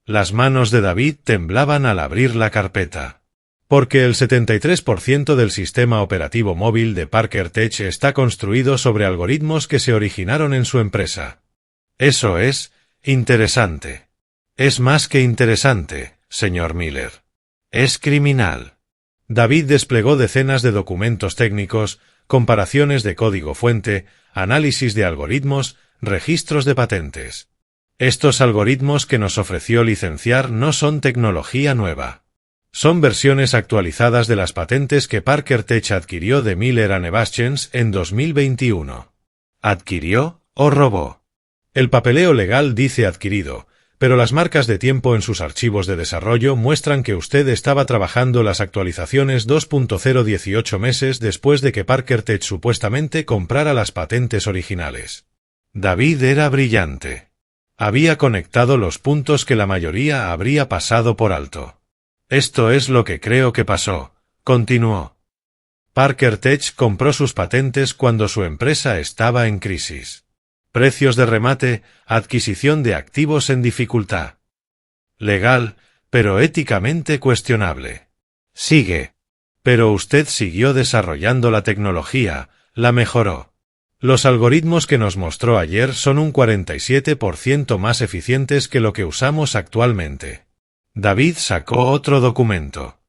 Las manos de David temblaban al abrir la carpeta. Porque el 73% del sistema operativo móvil de Parker Tech está construido sobre algoritmos que se originaron en su empresa. Eso es interesante. Es más que interesante, señor Miller. Es criminal. David desplegó decenas de documentos técnicos, comparaciones de código fuente, análisis de algoritmos, registros de patentes. Estos algoritmos que nos ofreció licenciar no son tecnología nueva. Son versiones actualizadas de las patentes que Parker Tech adquirió de Miller & Bastians en 2021. ¿Adquirió o robó? El papeleo legal dice adquirido, pero las marcas de tiempo en sus archivos de desarrollo muestran que usted estaba trabajando las actualizaciones 2.0 18 meses después de que Parker Tech supuestamente comprara las patentes originales. David era brillante. Había conectado los puntos que la mayoría habría pasado por alto. Esto es lo que creo que pasó, continuó. Parker Tech compró sus patentes cuando su empresa estaba en crisis. Precios de remate, adquisición de activos en dificultad. Legal, pero éticamente cuestionable. Sigue. Pero usted siguió desarrollando la tecnología, la mejoró. Los algoritmos que nos mostró ayer son un 47% más eficientes que lo que usamos actualmente. David sacó otro documento.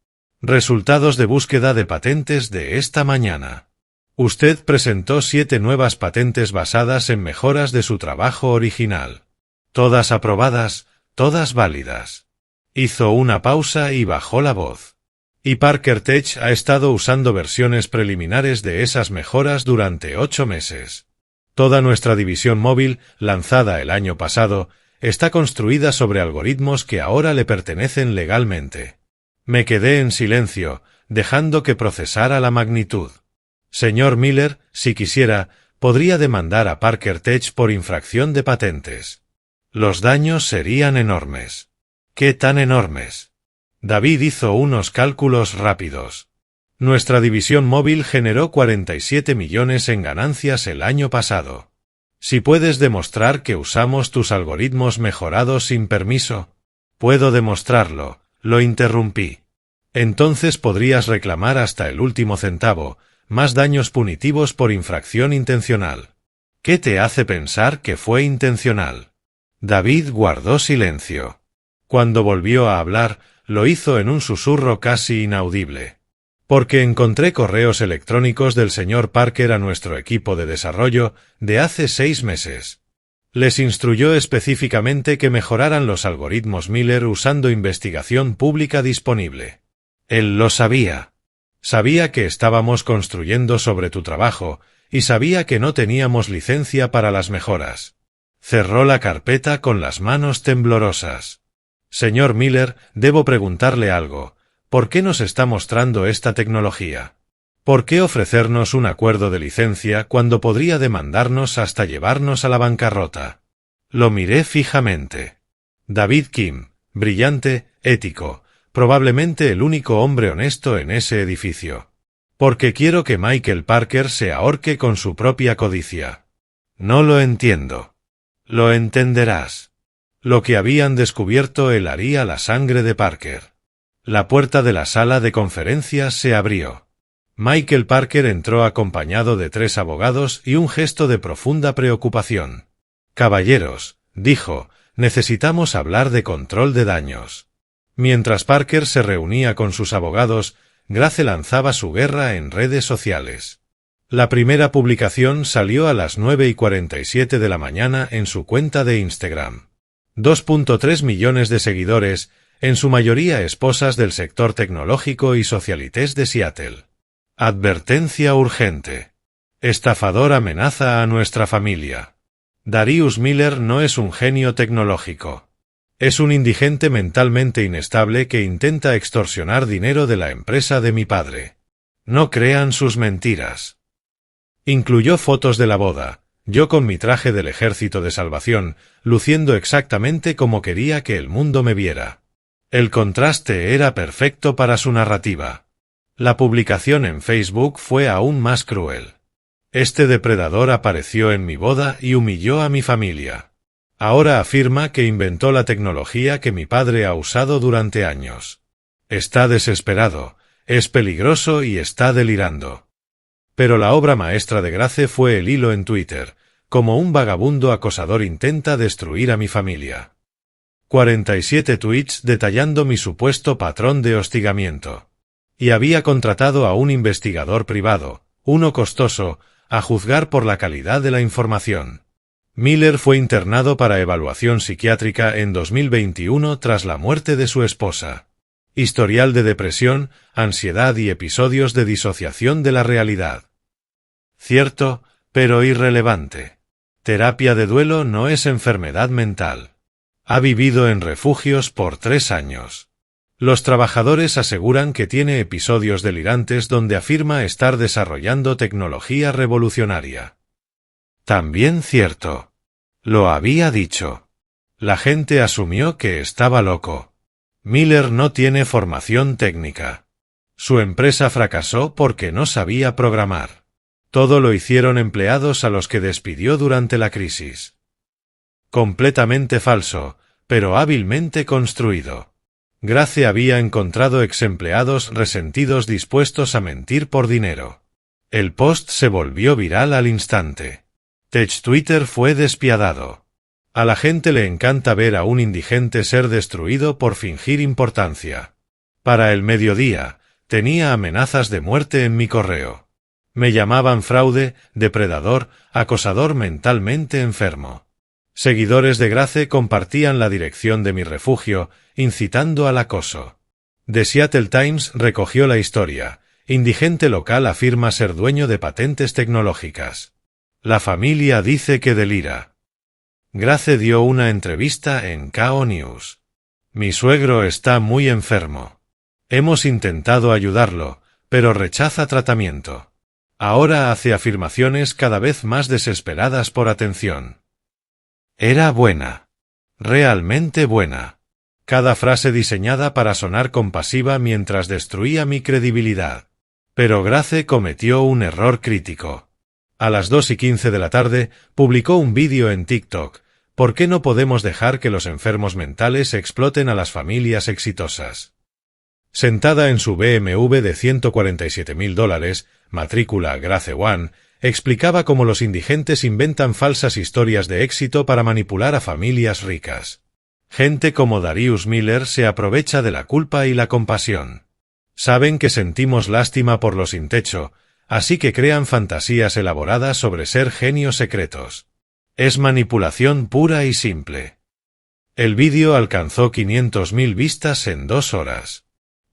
Resultados de búsqueda de patentes de esta mañana. Usted presentó 7 nuevas patentes basadas en mejoras de su trabajo original. Todas aprobadas, todas válidas. Hizo una pausa y bajó la voz. Y Parker Tech ha estado usando versiones preliminares de esas mejoras durante 8 meses. Toda nuestra división móvil, lanzada el año pasado, está construida sobre algoritmos que ahora le pertenecen legalmente. Me quedé en silencio, dejando que procesara la magnitud. Señor Miller, si quisiera, podría demandar a Parker Tech por infracción de patentes. Los daños serían enormes. ¿Qué tan enormes? David hizo unos cálculos rápidos. Nuestra división móvil generó 47 millones en ganancias el año pasado. Si puedes demostrar que usamos tus algoritmos mejorados sin permiso, puedo demostrarlo, lo interrumpí. Entonces podrías reclamar hasta el último centavo, más daños punitivos por infracción intencional. ¿Qué te hace pensar que fue intencional? David guardó silencio. Cuando volvió a hablar, lo hizo en un susurro casi inaudible. Porque encontré correos electrónicos del señor Parker a nuestro equipo de desarrollo de hace 6 meses. Les instruyó específicamente que mejoraran los algoritmos Miller usando investigación pública disponible. Él lo sabía. Sabía que estábamos construyendo sobre tu trabajo, y sabía que no teníamos licencia para las mejoras. Cerró la carpeta con las manos temblorosas. Señor Miller, debo preguntarle algo. ¿Por qué nos está mostrando esta tecnología? ¿Por qué ofrecernos un acuerdo de licencia cuando podría demandarnos hasta llevarnos a la bancarrota? Lo miré fijamente. David Kim, brillante, ético, probablemente el único hombre honesto en ese edificio. Porque quiero que Michael Parker se ahorque con su propia codicia. No lo entiendo. Lo entenderás. Lo que habían descubierto helaría la sangre de Parker. La puerta de la sala de conferencias se abrió. Michael Parker entró acompañado de 3 abogados y un gesto de profunda preocupación. «Caballeros», dijo, «necesitamos hablar de control de daños». Mientras Parker se reunía con sus abogados, Grace lanzaba su guerra en redes sociales. La primera publicación salió a las 9:47 de la mañana en su cuenta de Instagram. 2.3 millones de seguidores, en su mayoría esposas del sector tecnológico y socialites de Seattle. Advertencia urgente. Estafador amenaza a nuestra familia. Darius Miller no es un genio tecnológico. Es un indigente mentalmente inestable que intenta extorsionar dinero de la empresa de mi padre. No crean sus mentiras. Incluyó fotos de la boda, yo con mi traje del Ejército de Salvación, luciendo exactamente como quería que el mundo me viera. El contraste era perfecto para su narrativa. La publicación en Facebook fue aún más cruel. Este depredador apareció en mi boda y humilló a mi familia. Ahora afirma que inventó la tecnología que mi padre ha usado durante años. Está desesperado, es peligroso y está delirando. Pero la obra maestra de Grace fue el hilo en Twitter, como un vagabundo acosador intenta destruir a mi familia. 47 tweets detallando mi supuesto patrón de hostigamiento. Y había contratado a un investigador privado, uno costoso, a juzgar por la calidad de la información. Miller fue internado para evaluación psiquiátrica en 2021 tras la muerte de su esposa. Historial de depresión, ansiedad y episodios de disociación de la realidad. Cierto, pero irrelevante. Terapia de duelo no es enfermedad mental. Ha vivido en refugios por 3 años. Los trabajadores aseguran que tiene episodios delirantes donde afirma estar desarrollando tecnología revolucionaria. También cierto. Lo había dicho. La gente asumió que estaba loco. Miller no tiene formación técnica. Su empresa fracasó porque no sabía programar. Todo lo hicieron empleados a los que despidió durante la crisis. Completamente falso, pero hábilmente construido. Grace había encontrado exempleados resentidos dispuestos a mentir por dinero. El post se volvió viral al instante. Twitter fue despiadado. A la gente le encanta ver a un indigente ser destruido por fingir importancia. Para el mediodía, tenía amenazas de muerte en mi correo. Me llamaban fraude, depredador, acosador mentalmente enfermo. Seguidores de Grace compartían la dirección de mi refugio, incitando al acoso. The Seattle Times recogió la historia. Indigente local afirma ser dueño de patentes tecnológicas. La familia dice que delira. Grace dio una entrevista en KO News. Mi suegro está muy enfermo. Hemos intentado ayudarlo, pero rechaza tratamiento. Ahora hace afirmaciones cada vez más desesperadas por atención. Era buena. Realmente buena. Cada frase diseñada para sonar compasiva mientras destruía mi credibilidad. Pero Grace cometió un error crítico. A las 2:15 de la tarde, publicó un vídeo en TikTok. ¿Por qué no podemos dejar que los enfermos mentales exploten a las familias exitosas? Sentada en su BMW de $147.000, matrícula Grace One, explicaba cómo los indigentes inventan falsas historias de éxito para manipular a familias ricas. Gente como Darius Miller se aprovecha de la culpa y la compasión. Saben que sentimos lástima por los sin techo, así que crean fantasías elaboradas sobre ser genios secretos. Es manipulación pura y simple. El vídeo alcanzó 500.000 vistas en 2 horas.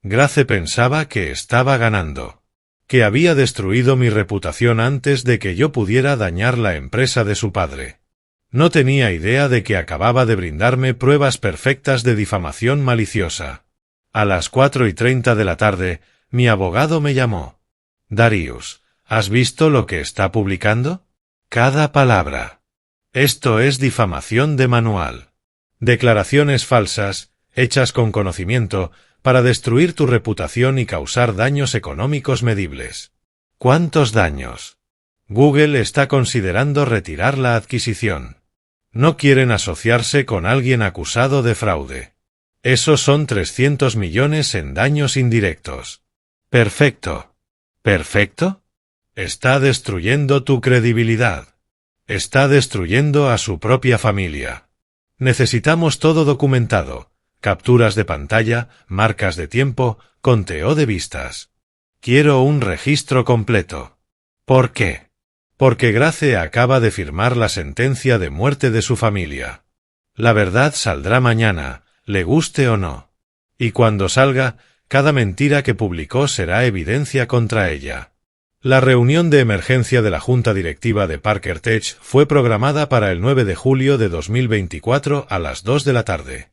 Grace pensaba que estaba ganando. Que había destruido mi reputación antes de que yo pudiera dañar la empresa de su padre. No tenía idea de que acababa de brindarme pruebas perfectas de difamación maliciosa. A las 4:30 de la tarde, mi abogado me llamó. Darius, ¿has visto lo que está publicando? Cada palabra. Esto es difamación de manual. Declaraciones falsas, hechas con conocimiento, para destruir tu reputación y causar daños económicos medibles. ¿Cuántos daños? Google está considerando retirar la adquisición. No quieren asociarse con alguien acusado de fraude. Esos son 300 millones en daños indirectos. Perfecto. ¿Perfecto? Está destruyendo tu credibilidad. Está destruyendo a su propia familia. Necesitamos todo documentado. Capturas de pantalla, marcas de tiempo, conteo de vistas. Quiero un registro completo. ¿Por qué? Porque Grace acaba de firmar la sentencia de muerte de su familia. La verdad saldrá mañana, le guste o no. Y cuando salga, cada mentira que publicó será evidencia contra ella. La reunión de emergencia de la Junta Directiva de Parker Tech fue programada para el 9 de julio de 2024 a las 2 de la tarde.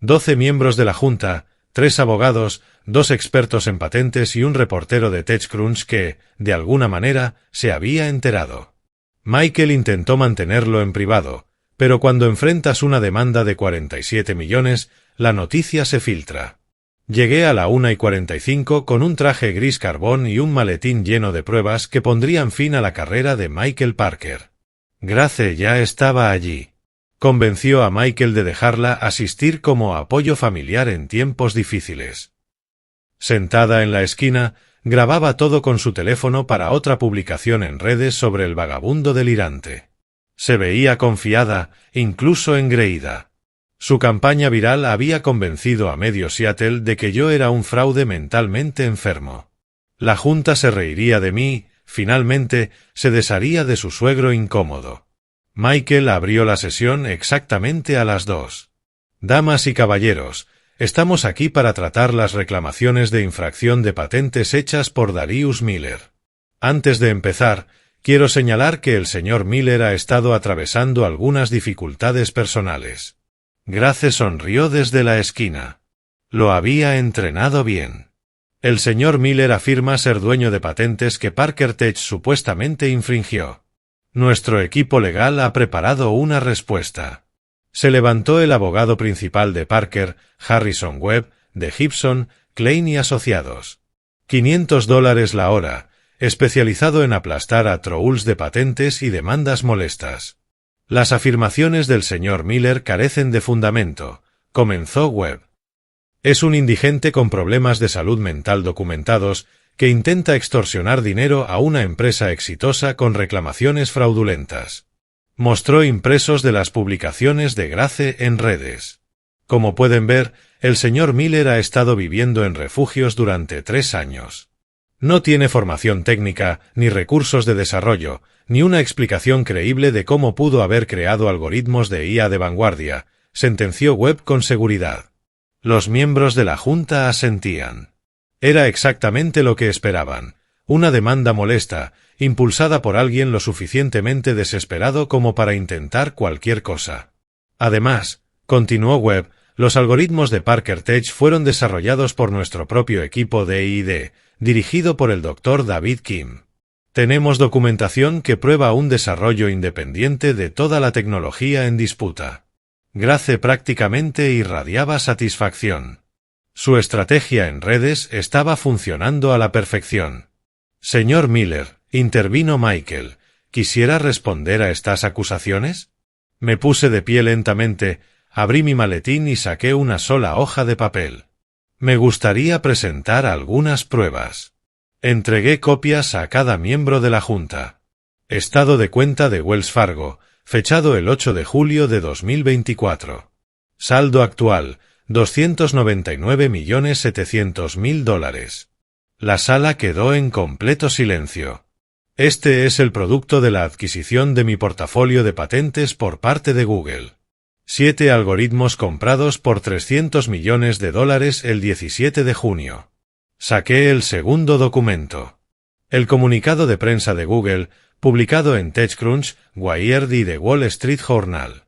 12 miembros de la Junta, 3 abogados, 2 expertos en patentes y un reportero de TechCrunch que, de alguna manera, se había enterado. Michael intentó mantenerlo en privado, pero cuando enfrentas una demanda de 47 millones, la noticia se filtra. Llegué a la 1:45 con un traje gris carbón y un maletín lleno de pruebas que pondrían fin a la carrera de Michael Parker. Grace ya estaba allí. Convenció a Michael de dejarla asistir como apoyo familiar en tiempos difíciles. Sentada en la esquina, grababa todo con su teléfono para otra publicación en redes sobre el vagabundo delirante. Se veía confiada, incluso engreída. Su campaña viral había convencido a medio Seattle de que yo era un fraude mentalmente enfermo. La Junta se reiría de mí, finalmente, se desharía de su suegro incómodo. Michael abrió la sesión exactamente a las 2. Damas y caballeros, estamos aquí para tratar las reclamaciones de infracción de patentes hechas por Darius Miller. Antes de empezar, quiero señalar que el señor Miller ha estado atravesando algunas dificultades personales. Grace sonrió desde la esquina. Lo había entrenado bien. El señor Miller afirma ser dueño de patentes que Parker Tech supuestamente infringió. Nuestro equipo legal ha preparado una respuesta. Se levantó el abogado principal de Parker, Harrison Webb, de Gibson, Klein y Asociados. $500 la hora, especializado en aplastar a trolls de patentes y demandas molestas. Las afirmaciones del señor Miller carecen de fundamento, comenzó Webb. Es un indigente con problemas de salud mental documentados que intenta extorsionar dinero a una empresa exitosa con reclamaciones fraudulentas. Mostró impresos de las publicaciones de Grace en redes. Como pueden ver, el señor Miller ha estado viviendo en refugios durante 3 años. No tiene formación técnica, ni recursos de desarrollo, ni una explicación creíble de cómo pudo haber creado algoritmos de IA de vanguardia, sentenció Webb con seguridad. Los miembros de la Junta asentían. Era exactamente lo que esperaban, una demanda molesta, impulsada por alguien lo suficientemente desesperado como para intentar cualquier cosa. Además, continuó Webb, los algoritmos de Parker Tech fueron desarrollados por nuestro propio equipo de I+D, dirigido por el Dr. David Kim. Tenemos documentación que prueba un desarrollo independiente de toda la tecnología en disputa. Grace prácticamente irradiaba satisfacción. Su estrategia en redes estaba funcionando a la perfección. Señor Miller, intervino Michael, ¿quisiera responder a estas acusaciones? Me puse de pie lentamente, abrí mi maletín y saqué una sola hoja de papel. Me gustaría presentar algunas pruebas. Entregué copias a cada miembro de la Junta. Estado de cuenta de Wells Fargo, fechado el 8 de julio de 2024. Saldo actual, $299.700.000. La sala quedó en completo silencio. Este es el producto de la adquisición de mi portafolio de patentes por parte de Google. 7 algoritmos comprados por $300 millones el 17 de junio. Saqué el segundo documento. El comunicado de prensa de Google, publicado en TechCrunch, Wired y The Wall Street Journal.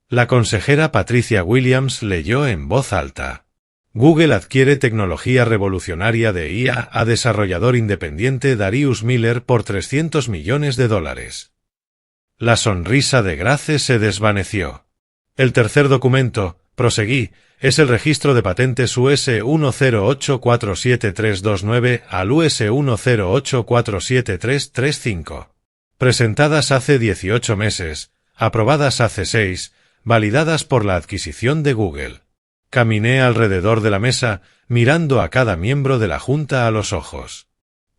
La consejera Patricia Williams leyó en voz alta. Google adquiere tecnología revolucionaria de IA a desarrollador independiente Darius Miller por $300 millones. La sonrisa de Grace se desvaneció. El tercer documento, proseguí, es el registro de patentes US 10847329 al US 10847335. Presentadas hace 18 meses, aprobadas hace 6, validadas por la adquisición de Google. Caminé alrededor de la mesa, mirando a cada miembro de la junta a los ojos.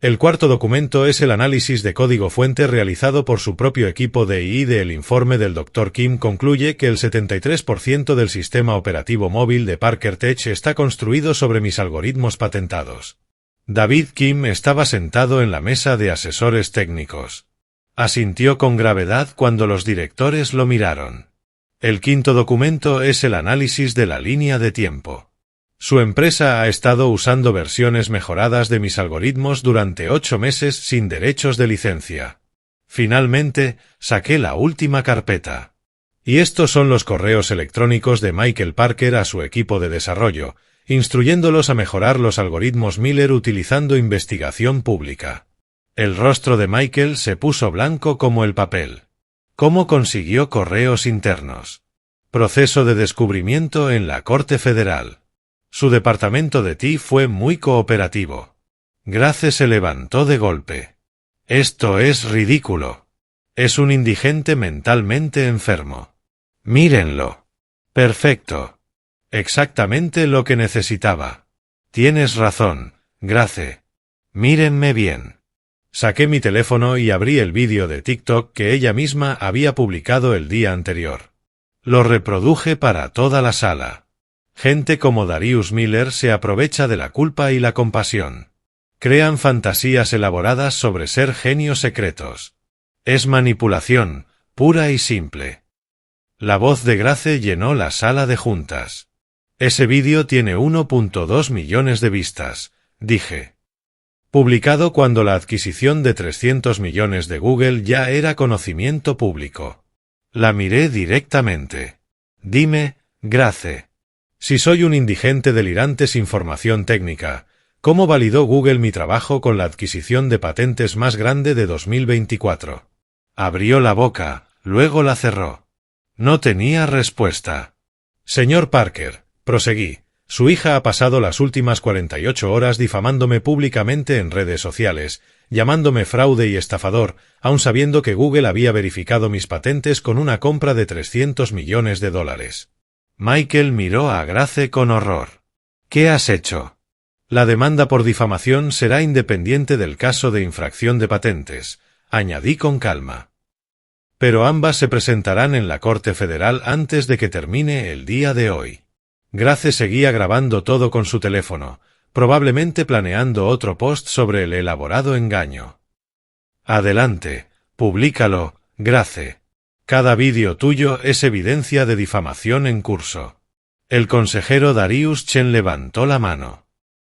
El cuarto documento es el análisis de código fuente realizado por su propio equipo de I. El informe del Dr. Kim concluye que el 73% del sistema operativo móvil de Parker Tech está construido sobre mis algoritmos patentados. David Kim estaba sentado en la mesa de asesores técnicos. Asintió con gravedad cuando los directores lo miraron. El quinto documento es el análisis de la línea de tiempo. Su empresa ha estado usando versiones mejoradas de mis algoritmos durante 8 meses sin derechos de licencia. Finalmente, saqué la última carpeta. Y estos son los correos electrónicos de Michael Parker a su equipo de desarrollo, instruyéndolos a mejorar los algoritmos Miller utilizando investigación pública. El rostro de Michael se puso blanco como el papel. ¿Cómo consiguió correos internos? Proceso de descubrimiento en la Corte Federal. Su departamento de TI fue muy cooperativo. Grace se levantó de golpe. Esto es ridículo. Es un indigente mentalmente enfermo. Mírenlo. Perfecto. Exactamente lo que necesitaba. Tienes razón, Grace. Mírenme bien. Saqué mi teléfono y abrí el vídeo de TikTok que ella misma había publicado el día anterior. Lo reproduje para toda la sala. Gente como Darius Miller se aprovecha de la culpa y la compasión. Crean fantasías elaboradas sobre ser genios secretos. Es manipulación, pura y simple. La voz de Grace llenó la sala de juntas. Ese vídeo tiene 1.2 millones de vistas, dije. Publicado cuando la adquisición de 300 millones de Google ya era conocimiento público. La miré directamente. Dime, Grace. Si soy un indigente delirante sin formación técnica, ¿cómo validó Google mi trabajo con la adquisición de patentes más grande de 2024? Abrió la boca, luego la cerró. No tenía respuesta. Señor Parker, proseguí, su hija ha pasado las últimas 48 horas difamándome públicamente en redes sociales, llamándome fraude y estafador, aun sabiendo que Google había verificado mis patentes con una compra de 300 millones de dólares. Michael miró a Grace con horror. ¿Qué has hecho? La demanda por difamación será independiente del caso de infracción de patentes, añadí con calma. Pero ambas se presentarán en la Corte Federal antes de que termine el día de hoy. Grace seguía grabando todo con su teléfono, probablemente planeando otro post sobre el elaborado engaño. Adelante, públicalo, Grace. Cada vídeo tuyo es evidencia de difamación en curso. El consejero Darius Chen levantó la mano.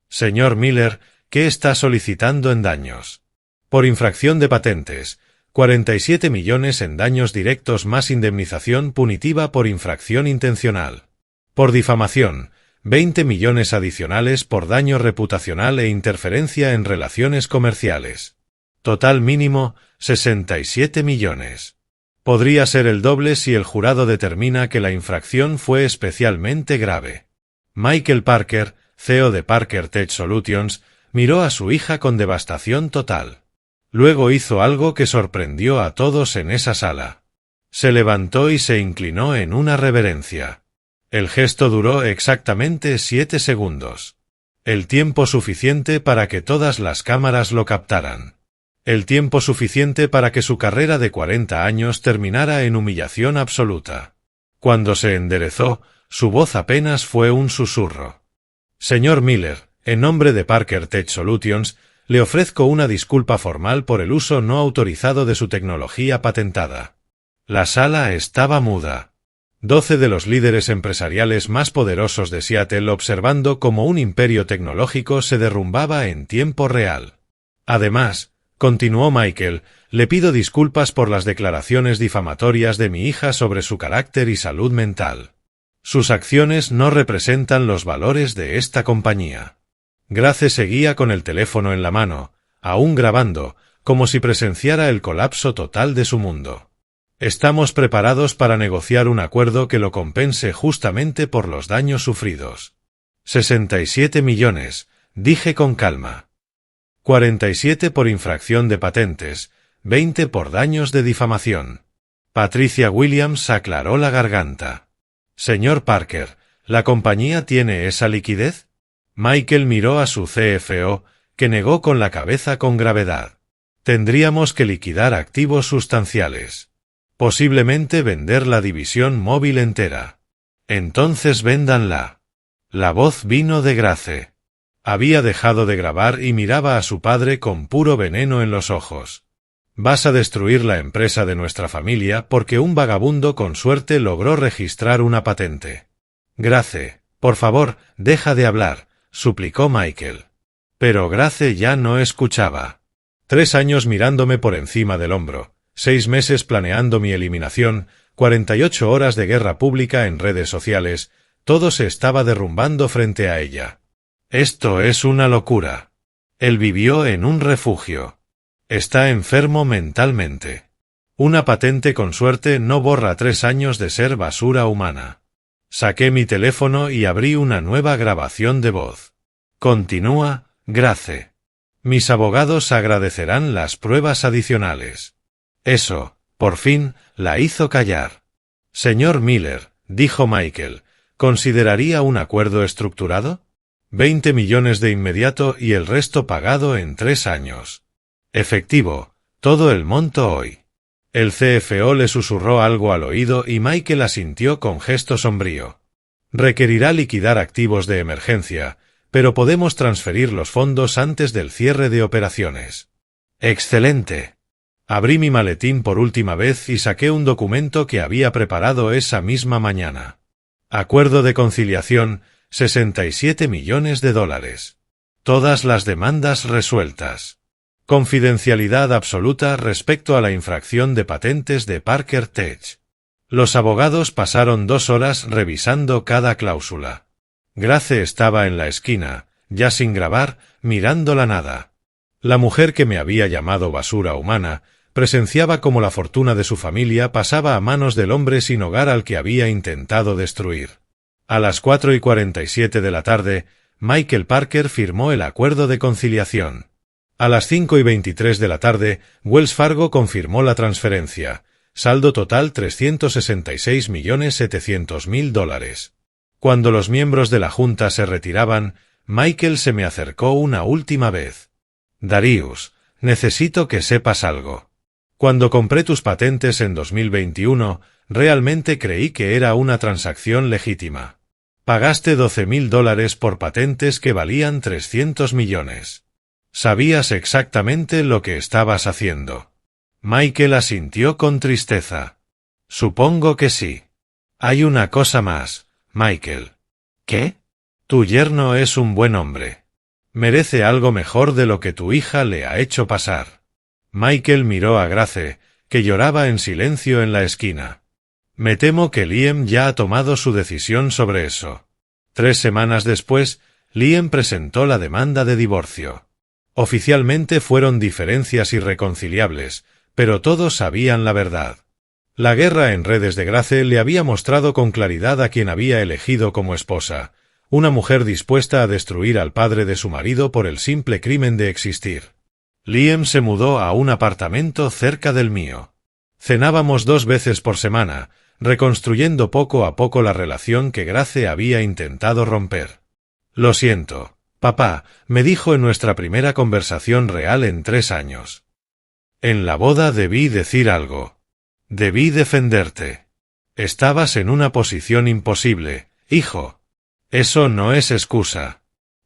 Señor Miller, ¿qué está solicitando en daños? Por infracción de patentes, 47 millones en daños directos más indemnización punitiva por infracción intencional. Por difamación, 20 millones adicionales por daño reputacional e interferencia en relaciones comerciales. Total mínimo, 67 millones. Podría ser el doble si el jurado determina que la infracción fue especialmente grave. Michael Parker, CEO de Parker Tech Solutions, miró a su hija con devastación total. Luego hizo algo que sorprendió a todos en esa sala. Se levantó y se inclinó en una reverencia. El gesto duró exactamente 7 segundos. El tiempo suficiente para que todas las cámaras lo captaran. El tiempo suficiente para que su carrera de 40 años terminara en humillación absoluta. Cuando se enderezó, su voz apenas fue un susurro. Señor Miller, en nombre de Parker Tech Solutions, le ofrezco una disculpa formal por el uso no autorizado de su tecnología patentada. La sala estaba muda. 12 de los líderes empresariales más poderosos de Seattle observando cómo un imperio tecnológico se derrumbaba en tiempo real. Además, continuó Michael, le pido disculpas por las declaraciones difamatorias de mi hija sobre su carácter y salud mental. Sus acciones no representan los valores de esta compañía. Grace seguía con el teléfono en la mano, aún grabando, como si presenciara el colapso total de su mundo. Estamos preparados para negociar un acuerdo que lo compense justamente por los daños sufridos. 67 millones, dije con calma. 47 por infracción de patentes, 20 por daños de difamación. Patricia Williams aclaró la garganta. Señor Parker, ¿la compañía tiene esa liquidez? Michael miró a su CFO, que negó con la cabeza con gravedad. Tendríamos que liquidar activos sustanciales. Posiblemente vender la división móvil entera. Entonces véndanla. La voz vino de Grace. Había dejado de grabar y miraba a su padre con puro veneno en los ojos. Vas a destruir la empresa de nuestra familia porque un vagabundo con suerte logró registrar una patente. Grace, por favor, deja de hablar, suplicó Michael. Pero Grace ya no escuchaba. 3 años mirándome por encima del hombro, 6 meses planeando mi eliminación, 48 horas de guerra pública en redes sociales, todo se estaba derrumbando frente a ella. Esto es una locura. Él vivió en un refugio. Está enfermo mentalmente. Una patente con suerte no borra 3 años de ser basura humana. Saqué mi teléfono y abrí una nueva grabación de voz. Continúa, Grace. Mis abogados agradecerán las pruebas adicionales. Eso, por fin, la hizo callar. Señor Miller, dijo Michael, ¿consideraría un acuerdo estructurado? 20 millones de inmediato y el resto pagado en 3 años. Efectivo, todo el monto hoy. El CFO le susurró algo al oído y Michael asintió con gesto sombrío. Requerirá liquidar activos de emergencia, pero podemos transferir los fondos antes del cierre de operaciones. ¡Excelente! Abrí mi maletín por última vez y saqué un documento que había preparado esa misma mañana. Acuerdo de conciliación, 67 millones de dólares. Todas las demandas resueltas. Confidencialidad absoluta respecto a la infracción de patentes de Parker Tech. Los abogados pasaron 2 horas revisando cada cláusula. Grace estaba en la esquina, ya sin grabar, mirando la nada. La mujer que me había llamado basura humana, presenciaba cómo la fortuna de su familia pasaba a manos del hombre sin hogar al que había intentado destruir. A las 4:47 de la tarde, Michael Parker firmó el acuerdo de conciliación. A las 5:23 de la tarde, Wells Fargo confirmó la transferencia. Saldo total $366.700.000. Cuando los miembros de la junta se retiraban, Michael se me acercó una última vez. Darius, necesito que sepas algo. Cuando compré tus patentes en 2021, realmente creí que era una transacción legítima. Pagaste $12.000 por patentes que valían 300 millones. Sabías exactamente lo que estabas haciendo. Michael asintió con tristeza. Supongo que sí. Hay una cosa más, Michael. ¿Qué? Tu yerno es un buen hombre. Merece algo mejor de lo que tu hija le ha hecho pasar. Michael miró a Grace, que lloraba en silencio en la esquina. Me temo que Liam ya ha tomado su decisión sobre eso. 3 semanas después, Liam presentó la demanda de divorcio. Oficialmente fueron diferencias irreconciliables, pero todos sabían la verdad. La guerra en redes de Grace le había mostrado con claridad a quien había elegido como esposa, una mujer dispuesta a destruir al padre de su marido por el simple crimen de existir. Liam se mudó a un apartamento cerca del mío. Cenábamos 2 veces por semana, reconstruyendo poco a poco la relación que Grace había intentado romper. Lo siento, papá, me dijo en nuestra primera conversación real en 3 años. En la boda debí decir algo. Debí defenderte. Estabas en una posición imposible, hijo. Eso no es excusa.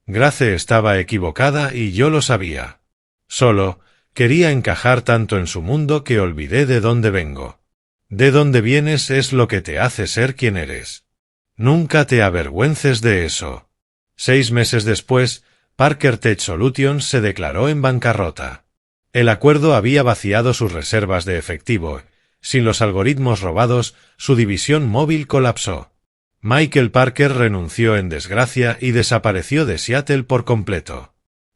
Grace estaba equivocada y yo lo sabía. Solo, quería encajar tanto en su mundo que olvidé de dónde vengo. De dónde vienes es lo que te hace ser quien eres. Nunca te avergüences de eso. 6 meses después, Parker Tech Solutions se declaró en bancarrota. El acuerdo había vaciado sus reservas de efectivo. Sin los algoritmos robados, su división móvil colapsó. Michael Parker renunció en desgracia y desapareció de Seattle por completo.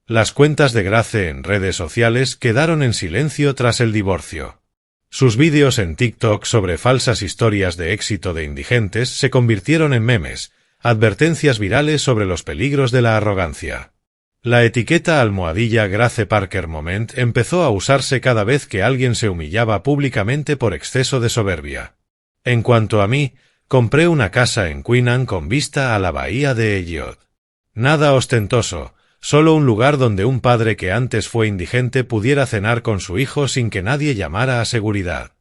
Las cuentas de Grace en redes sociales quedaron en silencio tras el divorcio. Sus vídeos en TikTok sobre falsas historias de éxito de indigentes se convirtieron en memes, advertencias virales sobre los peligros de la arrogancia. La etiqueta almohadilla Grace Parker Moment empezó a usarse cada vez que alguien se humillaba públicamente por exceso de soberbia. En cuanto a mí, compré una casa en Queenan con vista a la bahía de Elliot. Nada ostentoso, solo un lugar donde un padre que antes fue indigente pudiera cenar con su hijo sin que nadie llamara a seguridad.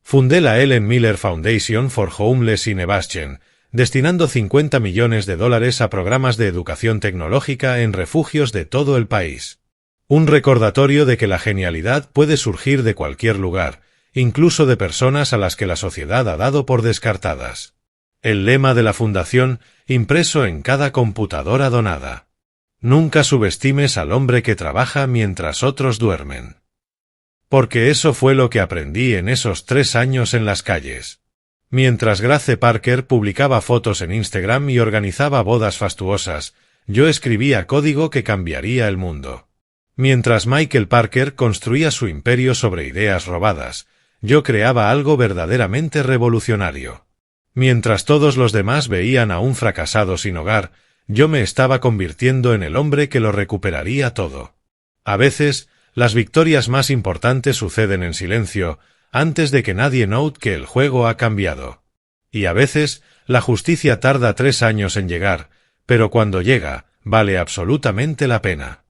Fundé la Ellen Miller Foundation for Homeless in Sebastian, destinando $50 millones a programas de educación tecnológica en refugios de todo el país. Un recordatorio de que la genialidad puede surgir de cualquier lugar, incluso de personas a las que la sociedad ha dado por descartadas. El lema de la fundación, impreso en cada computadora donada. Nunca subestimes al hombre que trabaja mientras otros duermen. Porque eso fue lo que aprendí en esos 3 años en las calles. Mientras Grace Parker publicaba fotos en Instagram y organizaba bodas fastuosas, yo escribía código que cambiaría el mundo. Mientras Michael Parker construía su imperio sobre ideas robadas, yo creaba algo verdaderamente revolucionario. Mientras todos los demás veían a un fracasado sin hogar, yo me estaba convirtiendo en el hombre que lo recuperaría todo. A veces, las victorias más importantes suceden en silencio, antes de que nadie note que el juego ha cambiado. Y a veces, la justicia tarda 3 años en llegar, pero cuando llega, vale absolutamente la pena.